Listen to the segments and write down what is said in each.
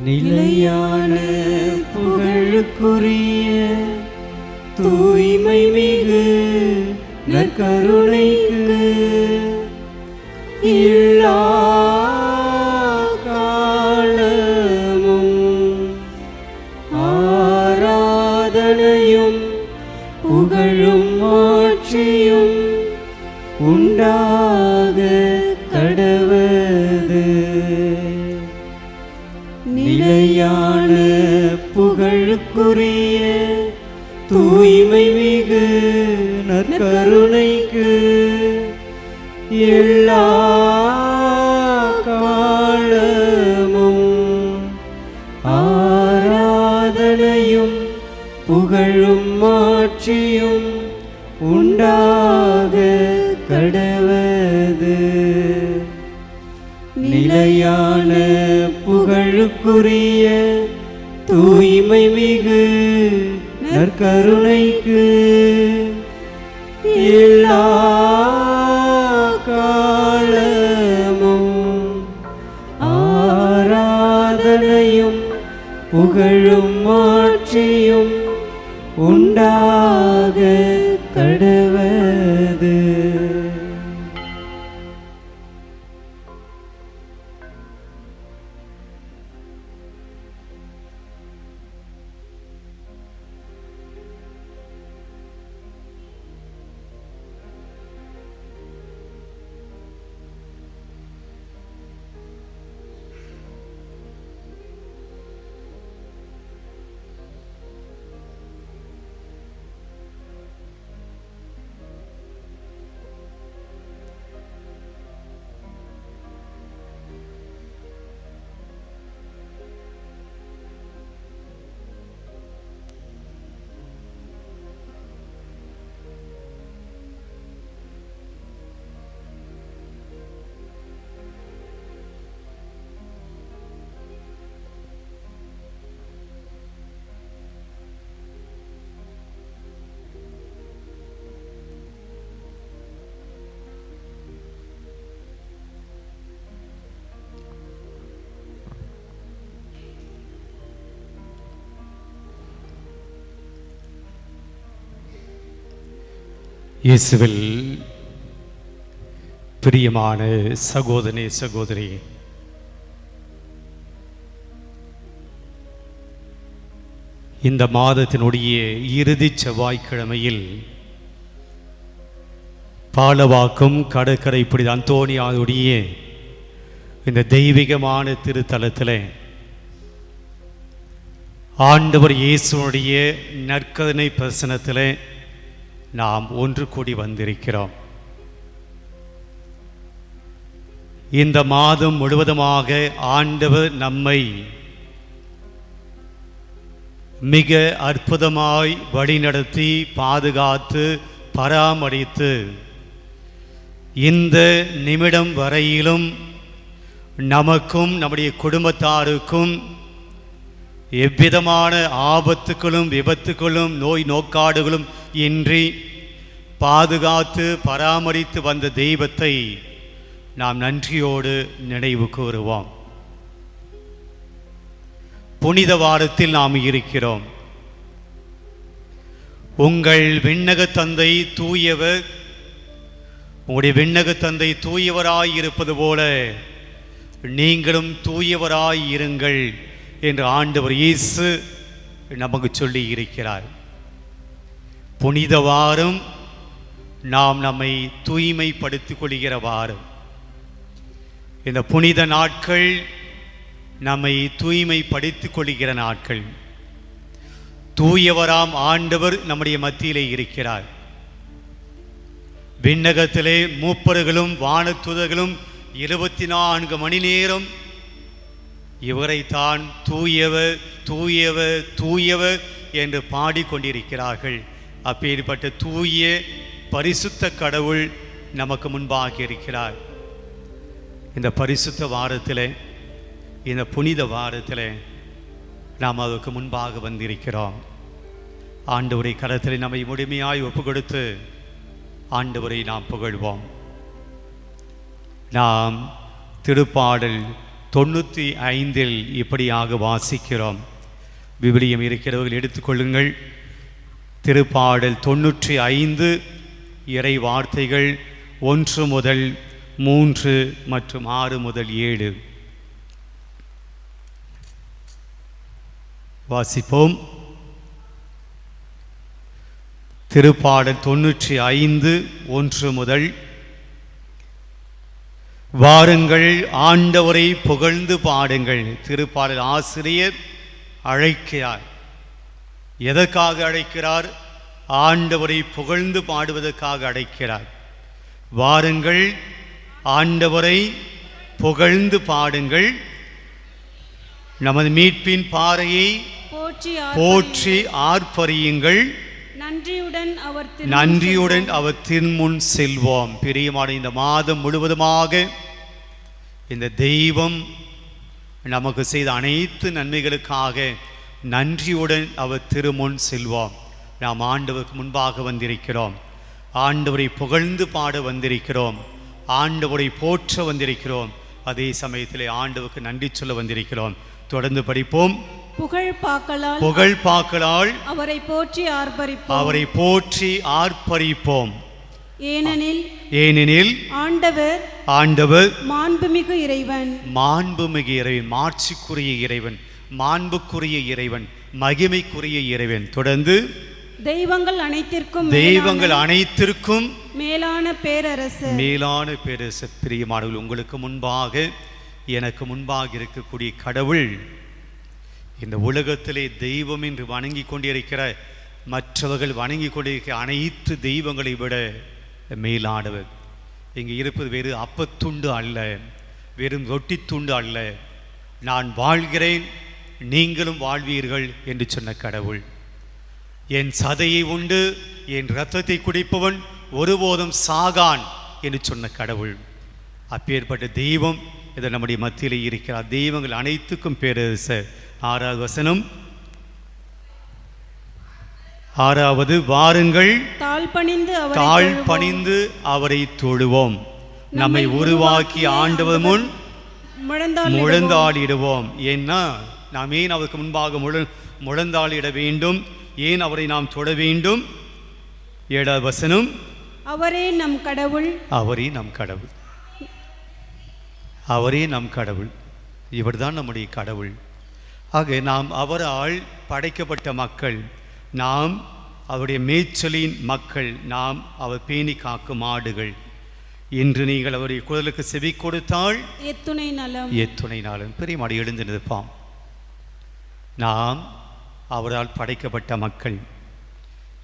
நிலையான புகழுக்குரிய தூய்மை மிகு நற்கருணைக்கு எல்லா காலமும் ஆராதனையும் புகழும் ஆட்சியும் உண்டாக கடவது. நிலையான புகழுக்குரிய தூய்மை மிகு நற்கருணைக்கு எல்லா காலமும் ஆராதனையும் புகழும் ஆட்சியும் உண்டாக கடவது. நிலையான புகழுக்குரிய தூய்மை மிகு நற்கருணைக்கு எல்லா காலமும் ஆராதனையும் புகழும் ஆட்சியும் உண்டாக கடவது. இயேசுவில் பிரியமான சகோதரனே சகோதரி, இந்த மாதத்தினுடைய இறுதி செவ்வாய்க்கிழமையில் பாலவாக்கும் கடற்கரை புனித அந்தோனியாருடைய இந்த தெய்வீகமான திருத்தலத்தில் ஆண்டவர் இயேசுனுடைய நற்கருணை பிரசனத்தில் நாம் ஒன்று கூடி வந்திருக்கிறோம். இந்த மாதம் முழுவதுமாக ஆண்டவர் நம்மை மிக அற்புதமாய் வழிநடத்தி பாதுகாத்து பராமரித்து இந்த நிமிடம் வரையிலும் நமக்கும் நம்முடைய குடும்பத்தாருக்கும் எவ்விதமான ஆபத்துக்களும் விபத்துக்களும் நோய் நோக்காடுகளும் இன்றி பாதுகாத்து பராமரித்து வந்த தெய்வத்தை நாம் நன்றியோடு நினைவு கூறுவோம். புனித வாரத்தில் நாம் இருக்கிறோம். உங்கள் விண்ணக தந்தை தூயவர், உங்களுடைய விண்ணக தந்தை தூயவராய் இருப்பது போல நீங்களும் தூயவராய் இருங்கள் என்று ஆண்டவர் இயேசு நமக்கு சொல்லி இருக்கிறார். புனித வாரம் நாம் நம்மை தூய்மைப்படுத்திக் கொள்கிற வாரம். இந்த புனித நாட்கள் நம்மை தூய்மைப்படுத்திக் கொள்கிற நாட்கள். தூயவராம் ஆண்டவர் நம்முடைய மத்தியிலே இருக்கிறார். விண்ணகத்திலே மூப்பர்களும் வானத்துதர்களும் 24 மணி நேரம் இவரைத்தான் தூயவர் தூயவர் தூயவர் என்று பாடிக்கொண்டிருக்கிறார்கள். அப்பேற்பட்ட தூய பரிசுத்த கடவுள் நமக்கு முன்பாக இருக்கிறார். இந்த பரிசுத்த வாரத்தில், இந்த புனித வாரத்தில் நாம் அதற்கு முன்பாக வந்திருக்கிறோம். ஆண்டவரை கரத்தில் நம்மை முழுமையாய் ஒப்பு கொடுத்து ஆண்டவரை நாம் புகழ்வோம். நாம் திருப்பாடல் 95 இப்படியாக வாசிக்கிறோம். விவிலியம் இருக்கிறவர்கள் எடுத்துக்கொள்ளுங்கள். திருப்பாடல் 95 இறை வார்த்தைகள் 1 முதல் 3 மற்றும் 6 முதல் 7 வாசிப்போம். திருப்பாடல் 95 1 முதல். வாருங்கள், ஆண்டவரை புகழ்ந்து பாடுங்கள். திருப்பாடல் ஆசிரியர் அழைக்கிறார். எதற்காக அழைக்கிறார்? ஆண்டவரை புகழ்ந்து பாடுவதற்காக அழைக்கிறார். வாருங்கள், ஆண்டவரை புகழ்ந்து பாடுங்கள். நமது மீட்பின் பாறையை போற்றி ஆர்ப்பரியுங்கள். நன்றியுடன் அவர் திருமுன் செல்வோம். பிரியமான இந்த மாதம் முழுவதுமாக இந்த தெய்வம் நமக்கு செய்த அனைத்து நன்மைகளுக்காக நன்றியுடன் அவர் திருமுன் செல்வோம். நாம் ஆண்டவருக்கு முன்பாக வந்திருக்கிறோம். ஆண்டவரை புகழ்ந்து பாட வந்திருக்கிறோம். ஆண்டவரை போற்ற வந்திருக்கிறோம். அதே சமயத்திலே ஆண்டவருக்கு நன்றி சொல்ல வந்திருக்கிறோம். தொடர்ந்து படிப்போம். புகழ் பாக்களால் அவரை போற்றி ஆர்ப்பரிப்போம். ஏனெனில் ஆண்டவர் மாண்புமிகு இறைவன், மாட்சிக்குரிய இறைவன், மாண்புக்குரிய இறைவன், மகிமைக்குரிய இறைவன். தொடர்ந்து தெய்வங்கள் அனைத்திற்கும் மேலான பேரரசு. பிரியமானவர்கள், உங்களுக்கு முன்பாக எனக்கு முன்பாக இருக்கக்கூடிய கடவுள் இந்த உலகத்திலே தெய்வம் என்று வணங்கி கொண்டிருக்கிற மற்றவர்கள் வணங்கி கொண்டிருக்கிற அனைத்து தெய்வங்களை விட மேலானவர். இங்கே இருப்பது வேறு அப்பத்துண்டு அல்ல, வெறும் ரொட்டி துண்டு அல்ல. நான் வாழ்கிறேன், நீங்களும் வாழ்வீர்கள் என்று சொன்ன கடவுள். என் சதையை உண்டு என் இரத்தத்தை குடிப்பவன் ஒருபோதும் சாகான் என்று சொன்ன கடவுள். அப்பேற்பட்ட தெய்வம் இது நம்முடைய மத்தியிலே இருக்கிறார். தெய்வங்கள் அனைத்துக்கும் பேரரசர். 6வது வசனம். 6வது, வாருங்கள், தாழ்பணிந்து அவரை தொழுவோம். நம்மை உருவாக்கி ஆண்டவர் முன் முழந்தாளிடுவோம். ஏன்னா நாம் ஏன் அவருக்கு முன்பாக முழந்தாளிட வேண்டும்? ஏன் அவரை நாம் தொழ வேண்டும்? 7வது வசனம். அவரே நம் கடவுள். இவர்தான் நம்முடைய கடவுள். ஆக நாம் அவரால் படைக்கப்பட்ட மக்கள். நாம் அவருடைய மேய்ச்சலின் மக்கள். நாம் அவர் பேணி காக்கும் ஆடுகள். இன்று நீங்கள் அவருடைய குரலுக்கு செவி கொடுத்தால் எத்துணை நலம். பெரிய மாடி எழுந்து நிற்பாம். நாம் அவரால் படைக்கப்பட்ட மக்கள்.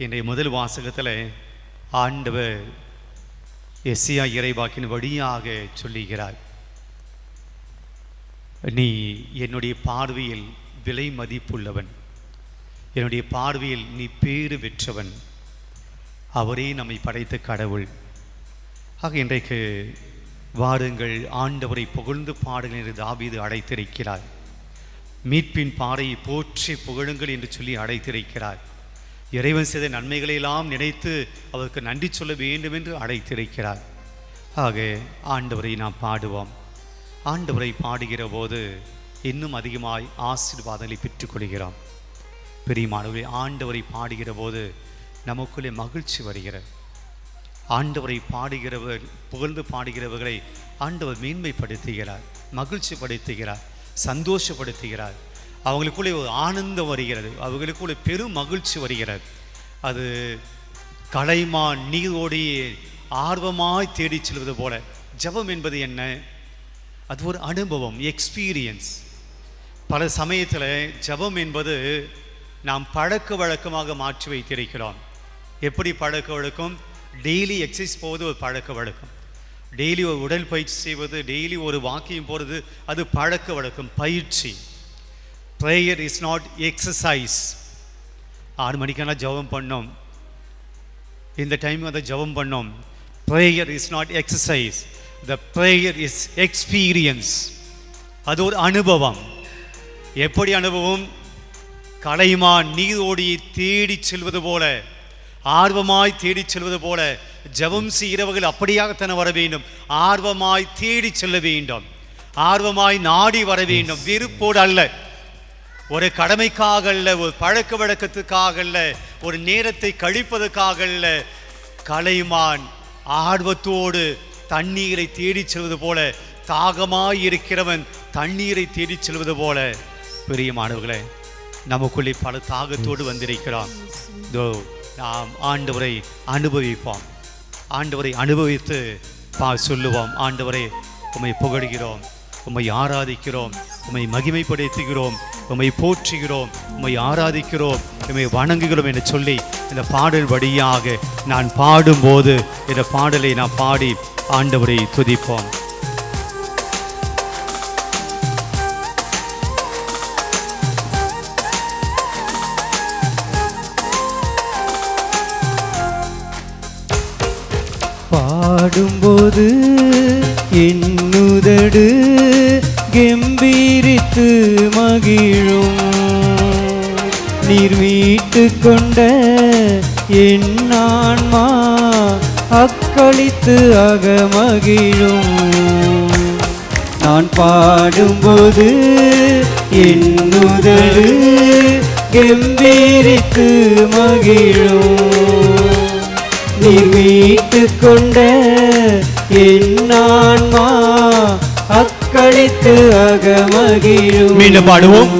இன்றைய முதல் வாசகத்தில் ஆண்டவர் எஸ்ஐயா இறைவாக்கின் வழியாக சொல்லுகிறார், நீ என்னுடைய பார்வையில் விலை மதிப்புள்ளவன், என்னுடைய பார்வையில் நீ பேறு பெற்றவன். அவரே நம்மை படைத்த கடவுள். ஆக இன்றைக்கு வாருங்கள், ஆண்டவரை புகழ்ந்து பாடுங்கள் என்று தாவீது அழைத்திருக்கிறார். மீட்பின் பாறையை போற்றி புகழுங்கள் என்று சொல்லி அழைத்திருக்கிறார். இறைவன் செய்த நன்மைகளையெல்லாம் நினைத்து அவருக்கு நன்றி சொல்ல வேண்டும் என்று அழைத்திருக்கிறார். ஆக ஆண்டவரை நாம் பாடுவோம். ஆண்டவரை பாடுகிற போது இன்னும் அதிகமாய் ஆசீர்வாதங்களை பெற்றுக்கொள்கிறோம். பெரியமானவர்களே, ஆண்டவரை பாடுகிற போது நமக்குள்ளே மகிழ்ச்சி வருகிறது. ஆண்டவரை பாடுகிறவர், புகழ்ந்து பாடுகிறவர்களை ஆண்டவர் மேன்மைப்படுத்துகிறார், மகிழ்ச்சி படுத்துகிறார், சந்தோஷப்படுத்துகிறார். அவங்களுக்குள்ளே ஒரு ஆனந்தம் வருகிறது, அவங்களுக்குள்ளே பெரும் மகிழ்ச்சி வருகிறது. அது கலைமான் நீரோடையே ஆர்வமாய் தேடி செல்வது போல. ஜெபம் என்பது என்ன? அது ஒரு அனுபவம், எக்ஸ்பீரியன்ஸ். பல சமயத்தில் ஜெபம் என்பது நாம் பழக்க வழக்கமாக மாற்றி வைத்திருக்கிறோம். எப்படி பழக்க வழக்கம்? டெய்லி எக்ஸசைஸ் போவது ஒரு பழக்க வழக்கம், டெய்லி ஒரு உடற்பயிற்சி செய்வது, டெய்லி ஒரு வாக்கியம் போகிறது, அது பழக்க வழக்கம், பயிற்சி. Prayer is not exercise. 6 மணிக்கெல்லாம் ஜெபம் பண்ணோம், இந்த டைம் அதை ஜெபம் பண்ணோம். Prayer is not exercise, the prayer is experience. அது ஒரு அனுபவம். எப்படி அனுபவம்? கலைமான் நீரோடியை தேடி செல்வது போல, ஆர்வமாய் தேடி செல்வது போல ஜெபம் செய்கிறவர்கள் அப்படியாகத்தானே வர வேண்டும். ஆர்வமாய் தேடி செல்ல வேண்டும். ஆர்வமாய் நாடி வர வேண்டும். விருப்போடு அல்ல, ஒரு கடமைக்காக அல்ல, ஒரு பழக்க வழக்கத்துக்காக அல்ல, ஒரு நேரத்தை கழிப்பதற்காக அல்ல. கலைமான் ஆர்வத்தோடு தண்ணீரை தேடிச் செல்வது போல, தாகமாய் இருக்கிறவன் தண்ணீரை தேடிச் செல்வது போல, பிரியமானவர்களே, நமக்குள்ளே பல தாகத்தோடு வந்திருக்கிறான். நாம் ஆண்டவரை அனுபவிப்போம். ஆண்டவரை அனுபவித்து சொல்லுவோம், ஆண்டவரை உம்மை புகழ்கிறோம், உம்மை ஆராதிக்கிறோம், உம்மை மகிமைப்படுத்துகிறோம், உம்மை போற்றுகிறோம், உம்மை ஆராதிக்கிறோம், உம்மை வணங்குகிறோம் என்று சொல்லி இந்த பாடல் வழியாக நான் பாடும்போது இந்த பாடலை நான் பாடி ஆண்டவரை துதிப்போம். பாடும்போது என்னுதடு கெம்பீரித்து மகிழும், நீர் மீட்டு கொண்ட என் ஆன்மா அக்களித்து அகமகிழும். நான் பாடும்போது என்னுதடு கெம்பீரித்து மகிழும், நீர் மீட்டு கொண்ட என் ஆன்மா அக்களித்து அகமகிழும். மீண்டும் பாடுவோம்.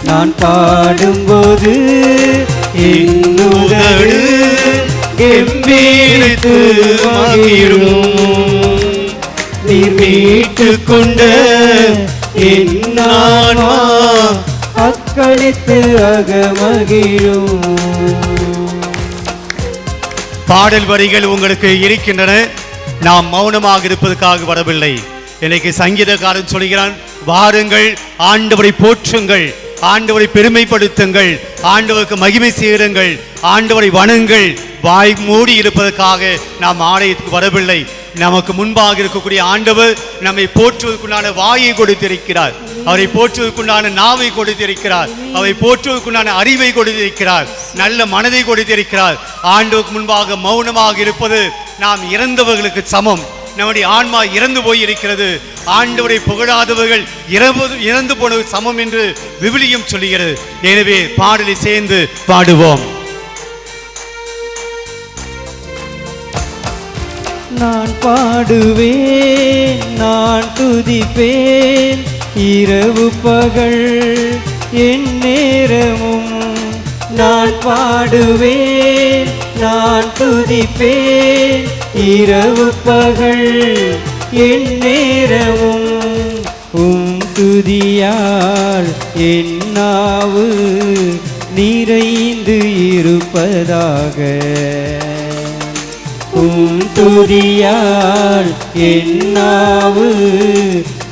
நான் பாடும்போது என்னுதடு கெம்பீரித்து மகிழும், நீர் மீட்டு கொண்ட என் ஆன்மா அக்களித்து அகமகிழும். பாடல் வரிகள் உங்களுக்கு இருக்கின்றன. நாம் மௌனமாக இருப்பதற்காக வரவில்லை. இன்னைக்கு சங்கீதக்காரன் சொல்கிறான், வாருங்கள், ஆண்டவரை போற்றுங்கள், ஆண்டவரை பெருமைப்படுத்துங்கள், ஆண்டவருக்கு மகிமை செய்யுங்கள், ஆண்டவரை வணங்குங்கள். வாய் மூடி இருப்பதற்காக நாம் ஆலயத்துக்கு வரவில்லை. நமக்கு முன்பாக இருக்கக்கூடிய ஆண்டவர் நம்மை போற்றுவதற்குண்டான வாயை கொடுத்திருக்கிறார், அவரை போற்றுவதற்குண்டான நாவை கொடுத்திருக்கிறார், அவரை போற்றுவதற்குண்டான அறிவை கொடுத்திருக்கிறார், நல்ல மனதை கொடுத்திருக்கிறார். ஆண்டவருக்கு முன்பாக மௌனமாக இருப்பது நாம் இறந்தவர்களுக்கு சமம். நம்முடைய ஆன்மா இறந்து போய் இருக்கிறது. ஆண்டவரை புகழாதவர்கள் இறந்து போனது சமம் என்று விவிலியம் சொல்லுகிறது. எனவே பாடலை சேர்ந்து பாடுவோம். நான் பாடுவேன், நான் துதிப்பேன், இரவு பகல் என் நேரமும். நான் பாடுவேன், நான் துதிப்பேன், இரவு பகல் என் நேரமும். துதியால் என் நாவு நிறைந்து இருப்பதாக, துதியால் என் நாவு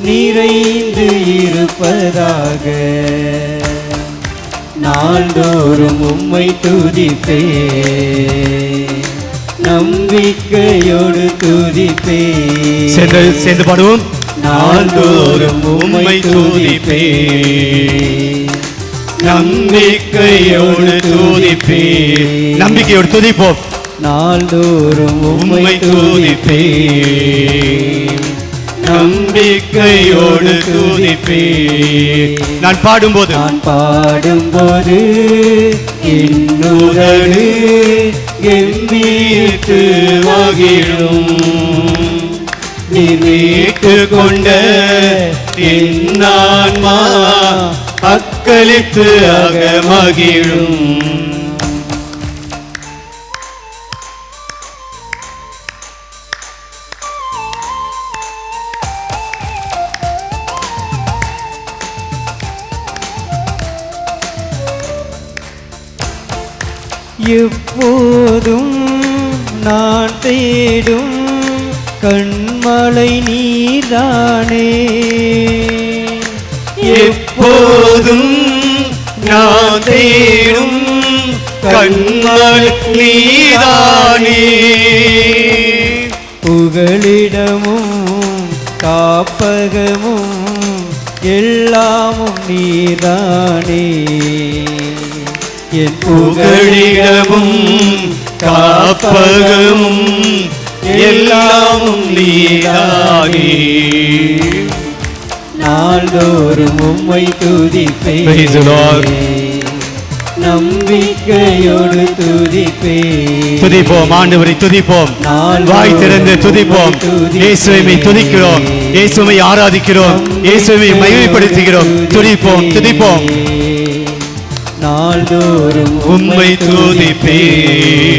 நிறைந்து இருப்பதாக. நாள்தோறும் உம்மை துதிப்பேன், நம்பிக்கையோடு துதிப்பேன். சேர்ந்து பாடுவோம். நாள்தோறும் உம்மை துதிப்பேன், நம்பிக்கையோடு துதிப்பேன். நம்பிக்கையோடு துதிப்போம். நாள்தோறும் உம்மை துதிப்பேன், நம்பிக்கையோடு துதிப்பேன். நான் பாடும்போது என்னுதடு கெம்பீரித்து மகிழும், நீர் மீட்டு கொண்ட என் ஆன்மா அக்களித்து அகமகிழும். எப்போதும் நான் தேடும் கண்மலை நீர்தானே, எப்போதும் நான் தேடும் கண்மலை நீர்தானே. புகலிடமும் காப்பகமும் எல்லாமும் நீர்தானே, என் புகழிடமும் காப்பகமும் எல்லாமும் நீதானே. நாள்தோறும் உம்மை துதிப்பேன். Praise the Lord. நம்பிக்கையோடு துதிப்பேன். துதிப்போம், ஆண்டவரை துதிப்போம், வாய் திறந்து துதிப்போம். இயேசுவை துதிக்கிறோம், இயேசுவை ஆராதிக்கிறோம், இயேசுவை மகிமைப்படுத்துகிறோம். துதிப்போம், துதிப்போம். நாள்தோறும் உம்மை துதிப்பேன்,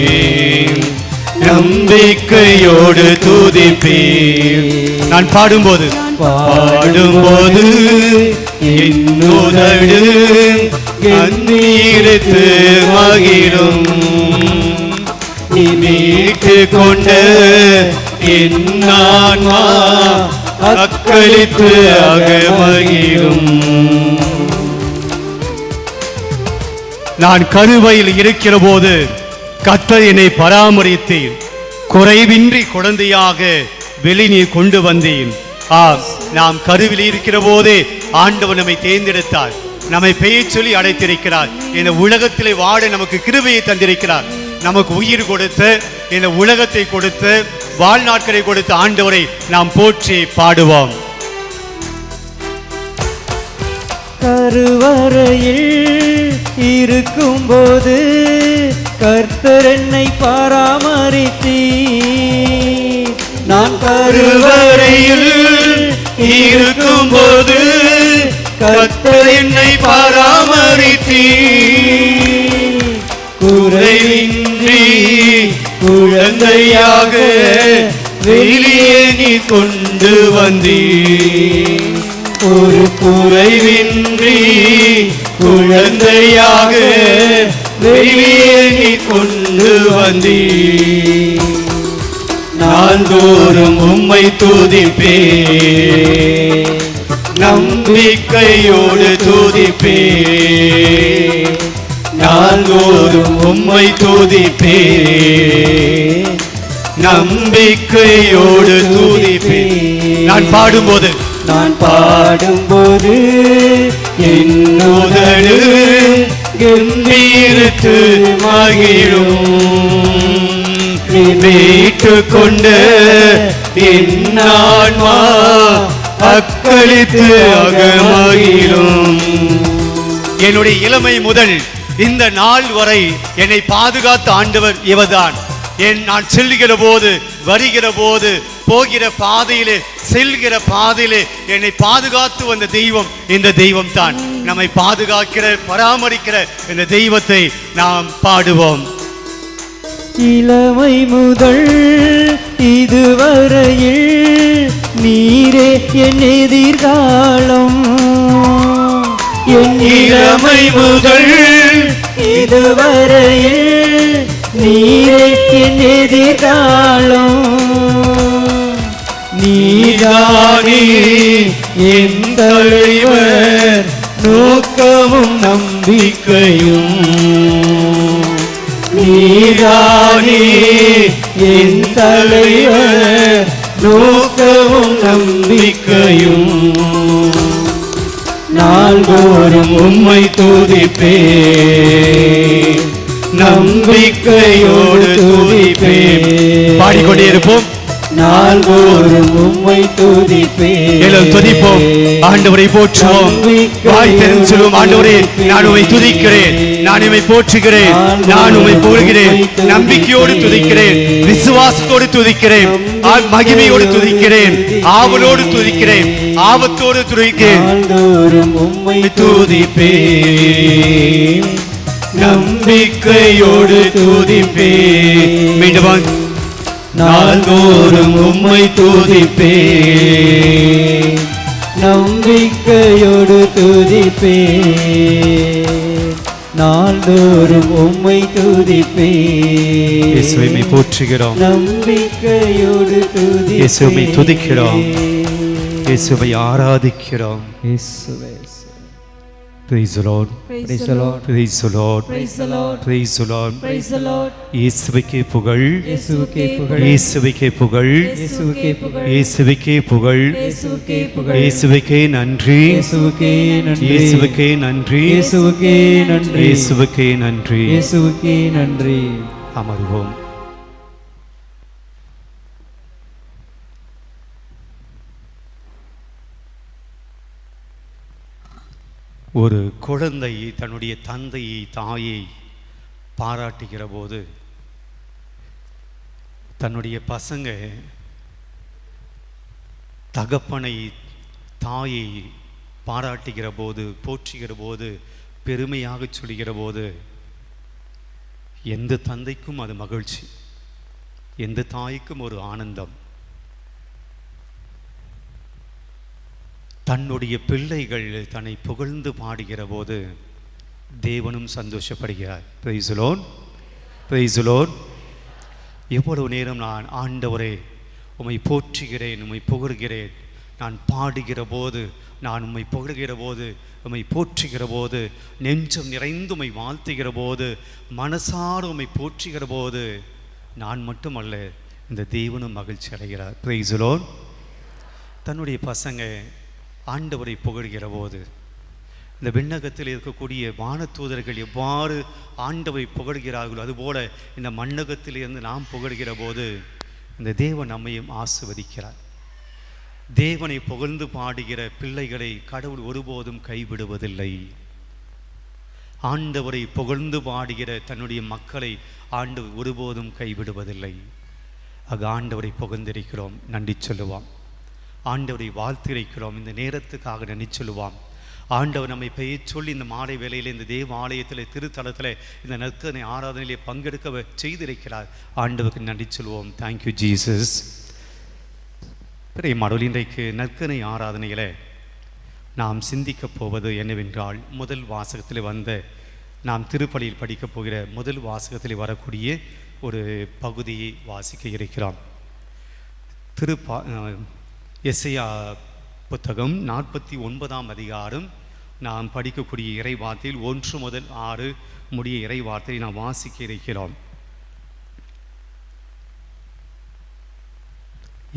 நம்பிக்கையோடு துதிப்பேன். நான் பாடும்போது என்னுதடு கண்ணீரித்து மகிழும். நீ மீட்டு கொண்ட என் ஆன்மா அக்களித்து அகமகிழும். நான் கருவையில் இருக்கிற போது கர்த்தர் என்னை பராமரித்தீர். குறைவின்றி குழந்தையாக வெளிநீர் கொண்டு வந்தேன். நாம் கருவில் இருக்கிற போதே ஆண்டவர் நம்மை தேர்ந்தெடுத்தார், நம்மை பெயர் சொல்லி அழைத்திருக்கிறார். இந்த உலகத்திலே வாழ நமக்கு கிருபையை தந்திருக்கிறார். நமக்கு உயிர் கொடுத்து இந்த உலகத்தை கொடுத்து வாழ்நாட்களை கொடுத்த ஆண்டவரை நாம் போற்றி பாடுவோம். கருவறையில் இருக்கும்போது கர்த்தர் என்னை பராமரித்தீர். நான் கருவறையில் இருக்கும்போது கர்த்தர் என்னை பராமரித்தீர். குறைவின்றி குழந்தையாக வெளியே நீ கொண்டு வந்தீர். ஒரு குறைவின்றி குழந்தையாக வெளியே நீ கொண்டு வந்தீர். நாள்தோறும் உம்மை துதிப்பேன், நம்பிக்கையோடு துதிப்பேன். நாள்தோறும் உம்மை துதிப்பேன், நம்பிக்கையோடு துதிப்பேன். நான் பாடும்போது என்னுதடு கண்ணீரித்து மகிழும். மீட்டு கொண்ட என் ஆன்மா அக்களித்து அகமகிழும். என்னுடைய இளமை முதல் இந்த நாள் வரை என்னை பாதுகாத்த ஆண்டவர் இவர்தான். நான் செல்கிற போது வருகிற போது போகிற பாதையிலே செல்கிற பாதையிலே என்னை பாதுகாத்து வந்த தெய்வம் இந்த தெய்வம் தான். நம்மை பாதுகாக்கிற பராமரிக்கிற இந்த தெய்வத்தை நாம் பாடுவோம். இளமை முதல் இதுவரையில் நீரே என் எதிர்காலம். என் இளமை முதல் இதுவரையில் நீரே என் எதிர்காலம். நீதானே என் தலைவர், நோக்கமும் நம்பிக்கையும். நீதானே என் தலைவர், நோக்கமும் நம்பிக்கையும். நாள்தோறும் உம்மை துதிப்பேன், நம்பிக்கையோடு துதிப்பேன். பாடிக்கொண்டே இருப்போம். நாள்தோறும் உம்மை துதிப்பேன். எல்லாம் துதிப்போம், ஆண்டவரை போற்றுவோம். வாய் திறந்து சொல்லுவோம், ஆண்டவரே நான் உம்மை துதிக்கிறேன், நான் உம்மை போற்றுகிறேன், நான் உம்மை புகழ்கிறேன். நம்பிக்கையோடு துதிக்கிறேன், விசுவாசத்தோடு துதிக்கிறேன், மகிமையோடு துதிக்கிறேன், ஆவலோடு துதிக்கிறேன், ஆபத்தோடு துதிக்கிறேன். நாள்தோறும் உம்மை துதிப்பேன், நம்பிக்கையோடு துதிப்பேன். மீண்டும் நாள்தோறும் உம்மை துதிப்பேன், நம்பிக்கையோடு துதிப்பேன். நாள்தோறும் உம்மை துதிப்பேன். இயேசுவை போற்றுகிறோம், நம்பிக்கையோடு துதிப்பேன். இயேசுவை துதிக்கிறோம், இயேசுவை ஆராதிக்கிறோம். இயேசுவே. Praise the Lord. Praise the Lord. Praise the Lord. Praise the Lord. Praise the Lord. Praise the Lord. இயேசுவுக்கே புகழ், இயேசுவுக்கே புகழ், இயேசுவுக்கே புகழ், இயேசுவுக்கே புகழ், இயேசுவுக்கே புகழ், இயேசுவுக்கே புகழ், இயேசுவுக்கே நன்றி, இயேசுவுக்கே நன்றி, இயேசுவுக்கே நன்றி, இயேசுவுக்கே நன்றி, இயேசுவுக்கே நன்றி. இயேசுவுக்கே நன்றி. அமர்வோம். ஒரு குழந்தை தன்னுடைய தந்தையை தாயை பாராட்டுகிற போது, தன்னுடைய பசங்க தகப்பனை தாயை பாராட்டுகிற போது, போற்றுகிற போது, பெருமையாக சொல்கிற போது, எந்த தந்தைக்கும் அது மகிழ்ச்சி, எந்த தாய்க்கும் ஒரு ஆனந்தம். தன்னுடைய பிள்ளைகள் தன்னை புகழ்ந்து பாடுகிற போது தேவனும் சந்தோஷப்படுகிறார். Praise the Lord, praise the Lord. எவ்வளவு நேரம் நான் ஆண்டவரே உம்மை போற்றுகிறேன், உம்மை புகழ்கிறேன், நான் பாடுகிற போது, நான் உம்மை புகழ்கிற போது, உம்மை போற்றுகிற போது, நெஞ்சம் நிறைந்து உம்மை வாழ்த்துகிற போது, மனசார உம்மை போற்றுகிற போது, நான் மட்டுமல்ல இந்த தேவனும் மகிழ்ச்சி அடைகிறார். Price the Lord. தன்னுடைய பசங்க ஆண்டவரை புகழ்கிற போது, இந்த விண்ணகத்தில் இருக்கக்கூடிய வானதூதர்கள் எவ்வாறு ஆண்டவரை புகழ்கிறார்களோ அதுபோல இந்த மண்ணகத்திலிருந்து நாம் புகழ்கிற போது இந்த தேவன் நம்மையும் ஆசீர்வதிக்கிறார். தேவனை புகழ்ந்து பாடுகிற பிள்ளைகளை கடவுள் ஒருபோதும் கைவிடுவதில்லை. ஆண்டவரை புகழ்ந்து பாடுகிற தன்னுடைய மக்களை ஆண்டவர் ஒருபோதும் கைவிடுவதில்லை. ஆக ஆண்டவரை புகழ்ந்திருக்கிறோம், நன்றி சொல்லுவாம். ஆண்டவரை வாழ்த்திருக்கிறோம், இந்த நேரத்துக்காக நன்றி சொல்லுவாம். ஆண்டவர் நம்மை பெயர் சொல்லி இந்த மாலை வேளையில் இந்த தேவ ஆலயத்தில் திருத்தலத்தில் இந்த நற்கனை ஆராதனையிலே பங்கெடுக்க செய்திருக்கிறார். ஆண்டவருக்கு நன்றி சொல்வோம். Thank you Jesus. பிரியமானவர்களே, இன்றைக்கு நற்கனை ஆராதனையில் நாம் சிந்திக்கப் போவது என்னவென்றால், முதல் வாசகத்தில் வந்த நாம் திருப்பலியில் படிக்கப் போகிற முதல் வாசகத்தில் வரக்கூடிய ஒரு பகுதியை வாசிக்க இருக்கிறோம். எசையா புத்தகம் 49ஆம் அதிகாரம் நாம் படிக்கக்கூடிய இறை வார்த்தையில் 1 முதல் 6 முடிய இறை வார்த்தையை நாம் வாசிக்க இருக்கிறோம்.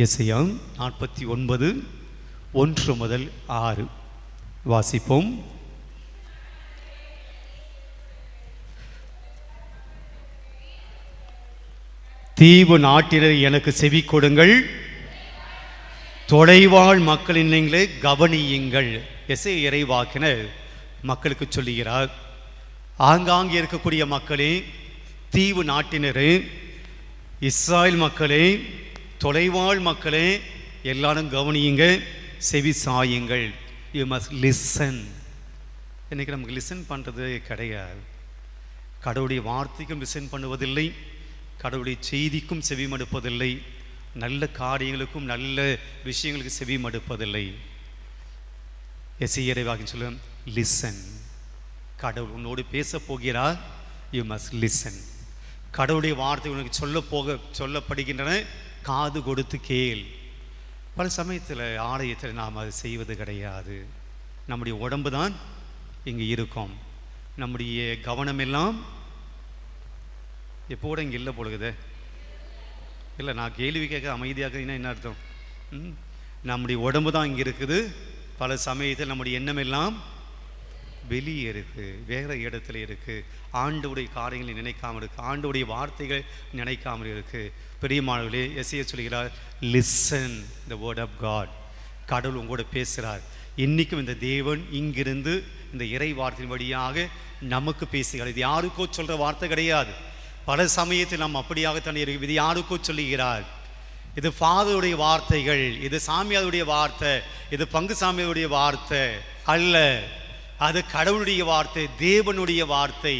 எசையா 49 1 முதல் 6 வாசிப்போம். தீவு நாட்டினர் எனக்கு செவி கொடுங்கள், தொலைவாழ் மக்களின் நீங்களே கவனியுங்கள். எசேயா இறைவாக்கினர் மக்களுக்கு சொல்லுகிறார், ஆங்காங்கே இருக்கக்கூடிய மக்களே, தீவு நாட்டினரே, இஸ்ராயல் மக்களே, தொலைவாழ் மக்களே, எல்லாரும் கவனியுங்க, செவி சாயுங்கள். You must listen. இன்றைக்கி நமக்கு லிசன் பண்ணுறது கிடையாது. கடவுளுடைய வார்த்தைக்கும் லிசன் பண்ணுவதில்லை, கடவுளுடைய செய்திக்கும் செவி மடுப்பதில்லை, நல்ல காரியங்களுக்கும் நல்ல விஷயங்களுக்கு செவி மடுப்பதில்லை. எசேயா இறைவாக்கினர் சொல்லும், லிசன். கடவுள் உன்னோடு பேச போகிறார், யூ மஸ்ட் லிசன். கடவுளுடைய வார்த்தை உனக்கு சொல்லப்படுகின்றன, காது கொடுத்து கேள். பல சமயத்தில் ஆலயத்தில் நாம் அதை செய்வது கிடையாது. நம்முடைய உடம்பு தான் இங்கே இருக்கும், நம்முடைய கவனம் எல்லாம் எப்போட இங்கே இல்லை பொழுகுதே. இல்லை, நான் கேள்வி கேட்க அமைதியாக என்ன அர்த்தம்? நம்முடைய உடம்பு தான் இங்கே இருக்குது. பல சமயத்தில் நம்முடைய எண்ணம் எல்லாம் வெளியே இருக்குது, வேறு இடத்துல இருக்குது. ஆண்டவருடைய காரியங்களை நினைக்காமல் இருக்குது, ஆண்டவருடைய வார்த்தைகள் நினைக்காமல் இருக்குது. பெரியமானவர்களே, எசேயா சொல்கிறார், listen the word of God. கடவுள் உங்களோட பேசுகிறார். இன்றைக்கும் இந்த தேவன் இங்கிருந்து இந்த இறை வார்த்தையின் வழியாக நமக்கு பேசுகிறார். இது யாருக்கோ சொல்கிற வார்த்தை கிடையாது. பல சமயத்தில் நாம் அப்படியாகத்தான் இருக்கு. இது யாருக்கோ சொல்லுகிறார். இது ஃபாதருடைய வார்த்தைகள், இது சாமியாருடைய வார்த்தை, இது பங்கு சாமியாருடைய வார்த்தை அல்ல. அது கடவுளுடைய வார்த்தை, தேவனுடைய வார்த்தை.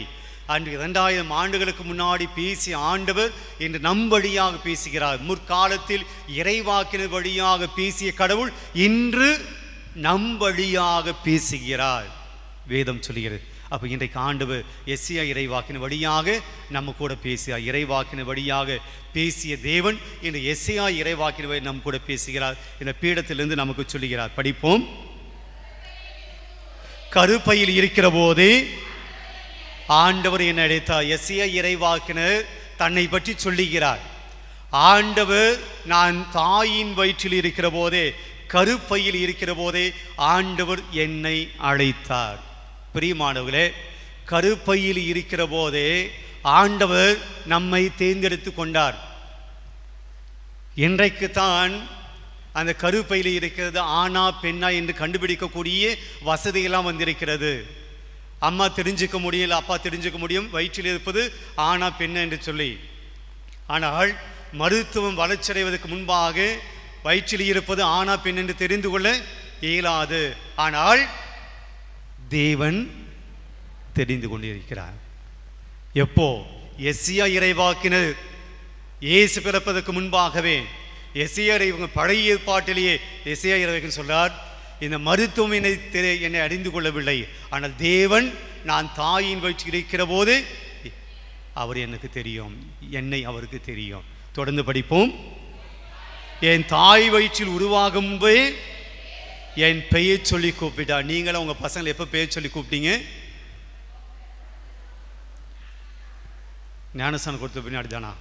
அன்று 2000 ஆண்டுகளுக்கு முன்னாடி பேசிய ஆண்டவர் இன்று நம் வழியாக பேசுகிறார். முற்காலத்தில் இறைவாக்கினர் வழியாக பேசிய கடவுள் இன்று நம் வழியாக பேசுகிறார். வேதம் சொல்கிறது. அப்போ இன்றைக்கு ஆண்டவர் எசேயா இறைவாக்கின் வழியாக நம்ம கூட பேசுகிறார். இறைவாக்கின் வழியாக பேசிய தேவன் இன்று எசேயா இறைவாக்கின் வழி நம்ம கூட பேசுகிறார். இந்த பீடத்திலிருந்து நமக்கு சொல்லுகிறார். படிப்போம். கருப்பையில் இருக்கிற போதே ஆண்டவர் என்ன அழைத்தார்? எசேயா இறைவாக்கினர் தன்னை பற்றி சொல்லுகிறார். ஆண்டவர் நான் தாயின் வயிற்றில் இருக்கிற போதே, கருப்பையில் இருக்கிற போதே ஆண்டவர் என்னை அழைத்தார். பிரியமானவர்களே, கருப்பையில் இருக்கிற போதே ஆண்டவர் நம்மை தேர்ந்தெடுத்து கொண்டார். இன்றைக்கு தான் அந்த கருப்பையில் இருக்கிறது ஆணா பெண்ணா என்று கண்டுபிடிக்கக்கூடிய வசதியெல்லாம் வந்திருக்கிறது. அம்மா தெரிஞ்சுக்க முடியல, அப்பா தெரிஞ்சுக்க முடியும் வயிற்றில் இருப்பது ஆணா பெண்ணா என்று சொல்லி. ஆனால் மருத்துவம் வளர்ச்சியடைவதற்கு முன்பாக வயிற்றில் இருப்பது ஆணா பெண் என்று தெரிந்து கொள்ள இயலாது. ஆனால் தேவன் தெரிந்து கொண்டிருக்கிறார். எப்போ? எஸ்ஐயா இறைவாக்கினர் இயேசு பிறப்பதற்கு முன்பாகவே எஸ்ஐயா இவங்க பழைய ஏற்பாட்டிலேயே எஸ்ஐயா இறைவாக்கினர் சொல்றார், இந்த மருத்துவம் என்னை அறிந்து கொள்ளவில்லை, ஆனால் தேவன் நான் தாயின் வயிற்றில் இருக்கிற போது அவர் எனக்கு தெரியும், என்னை அவருக்கு தெரியும். தொடர்ந்து படிப்போம். என் தாய் வயிற்றில் உருவாகும் முன்பே என் பெயர் சொல்லி கூப்பிட்டா. நீங்களும் உங்க பசங்களை எப்போ பெயர் சொல்லி கூப்பிட்டீங்க? ஞானஸ்தானம் கொடுத்த பின்னாடி தானா?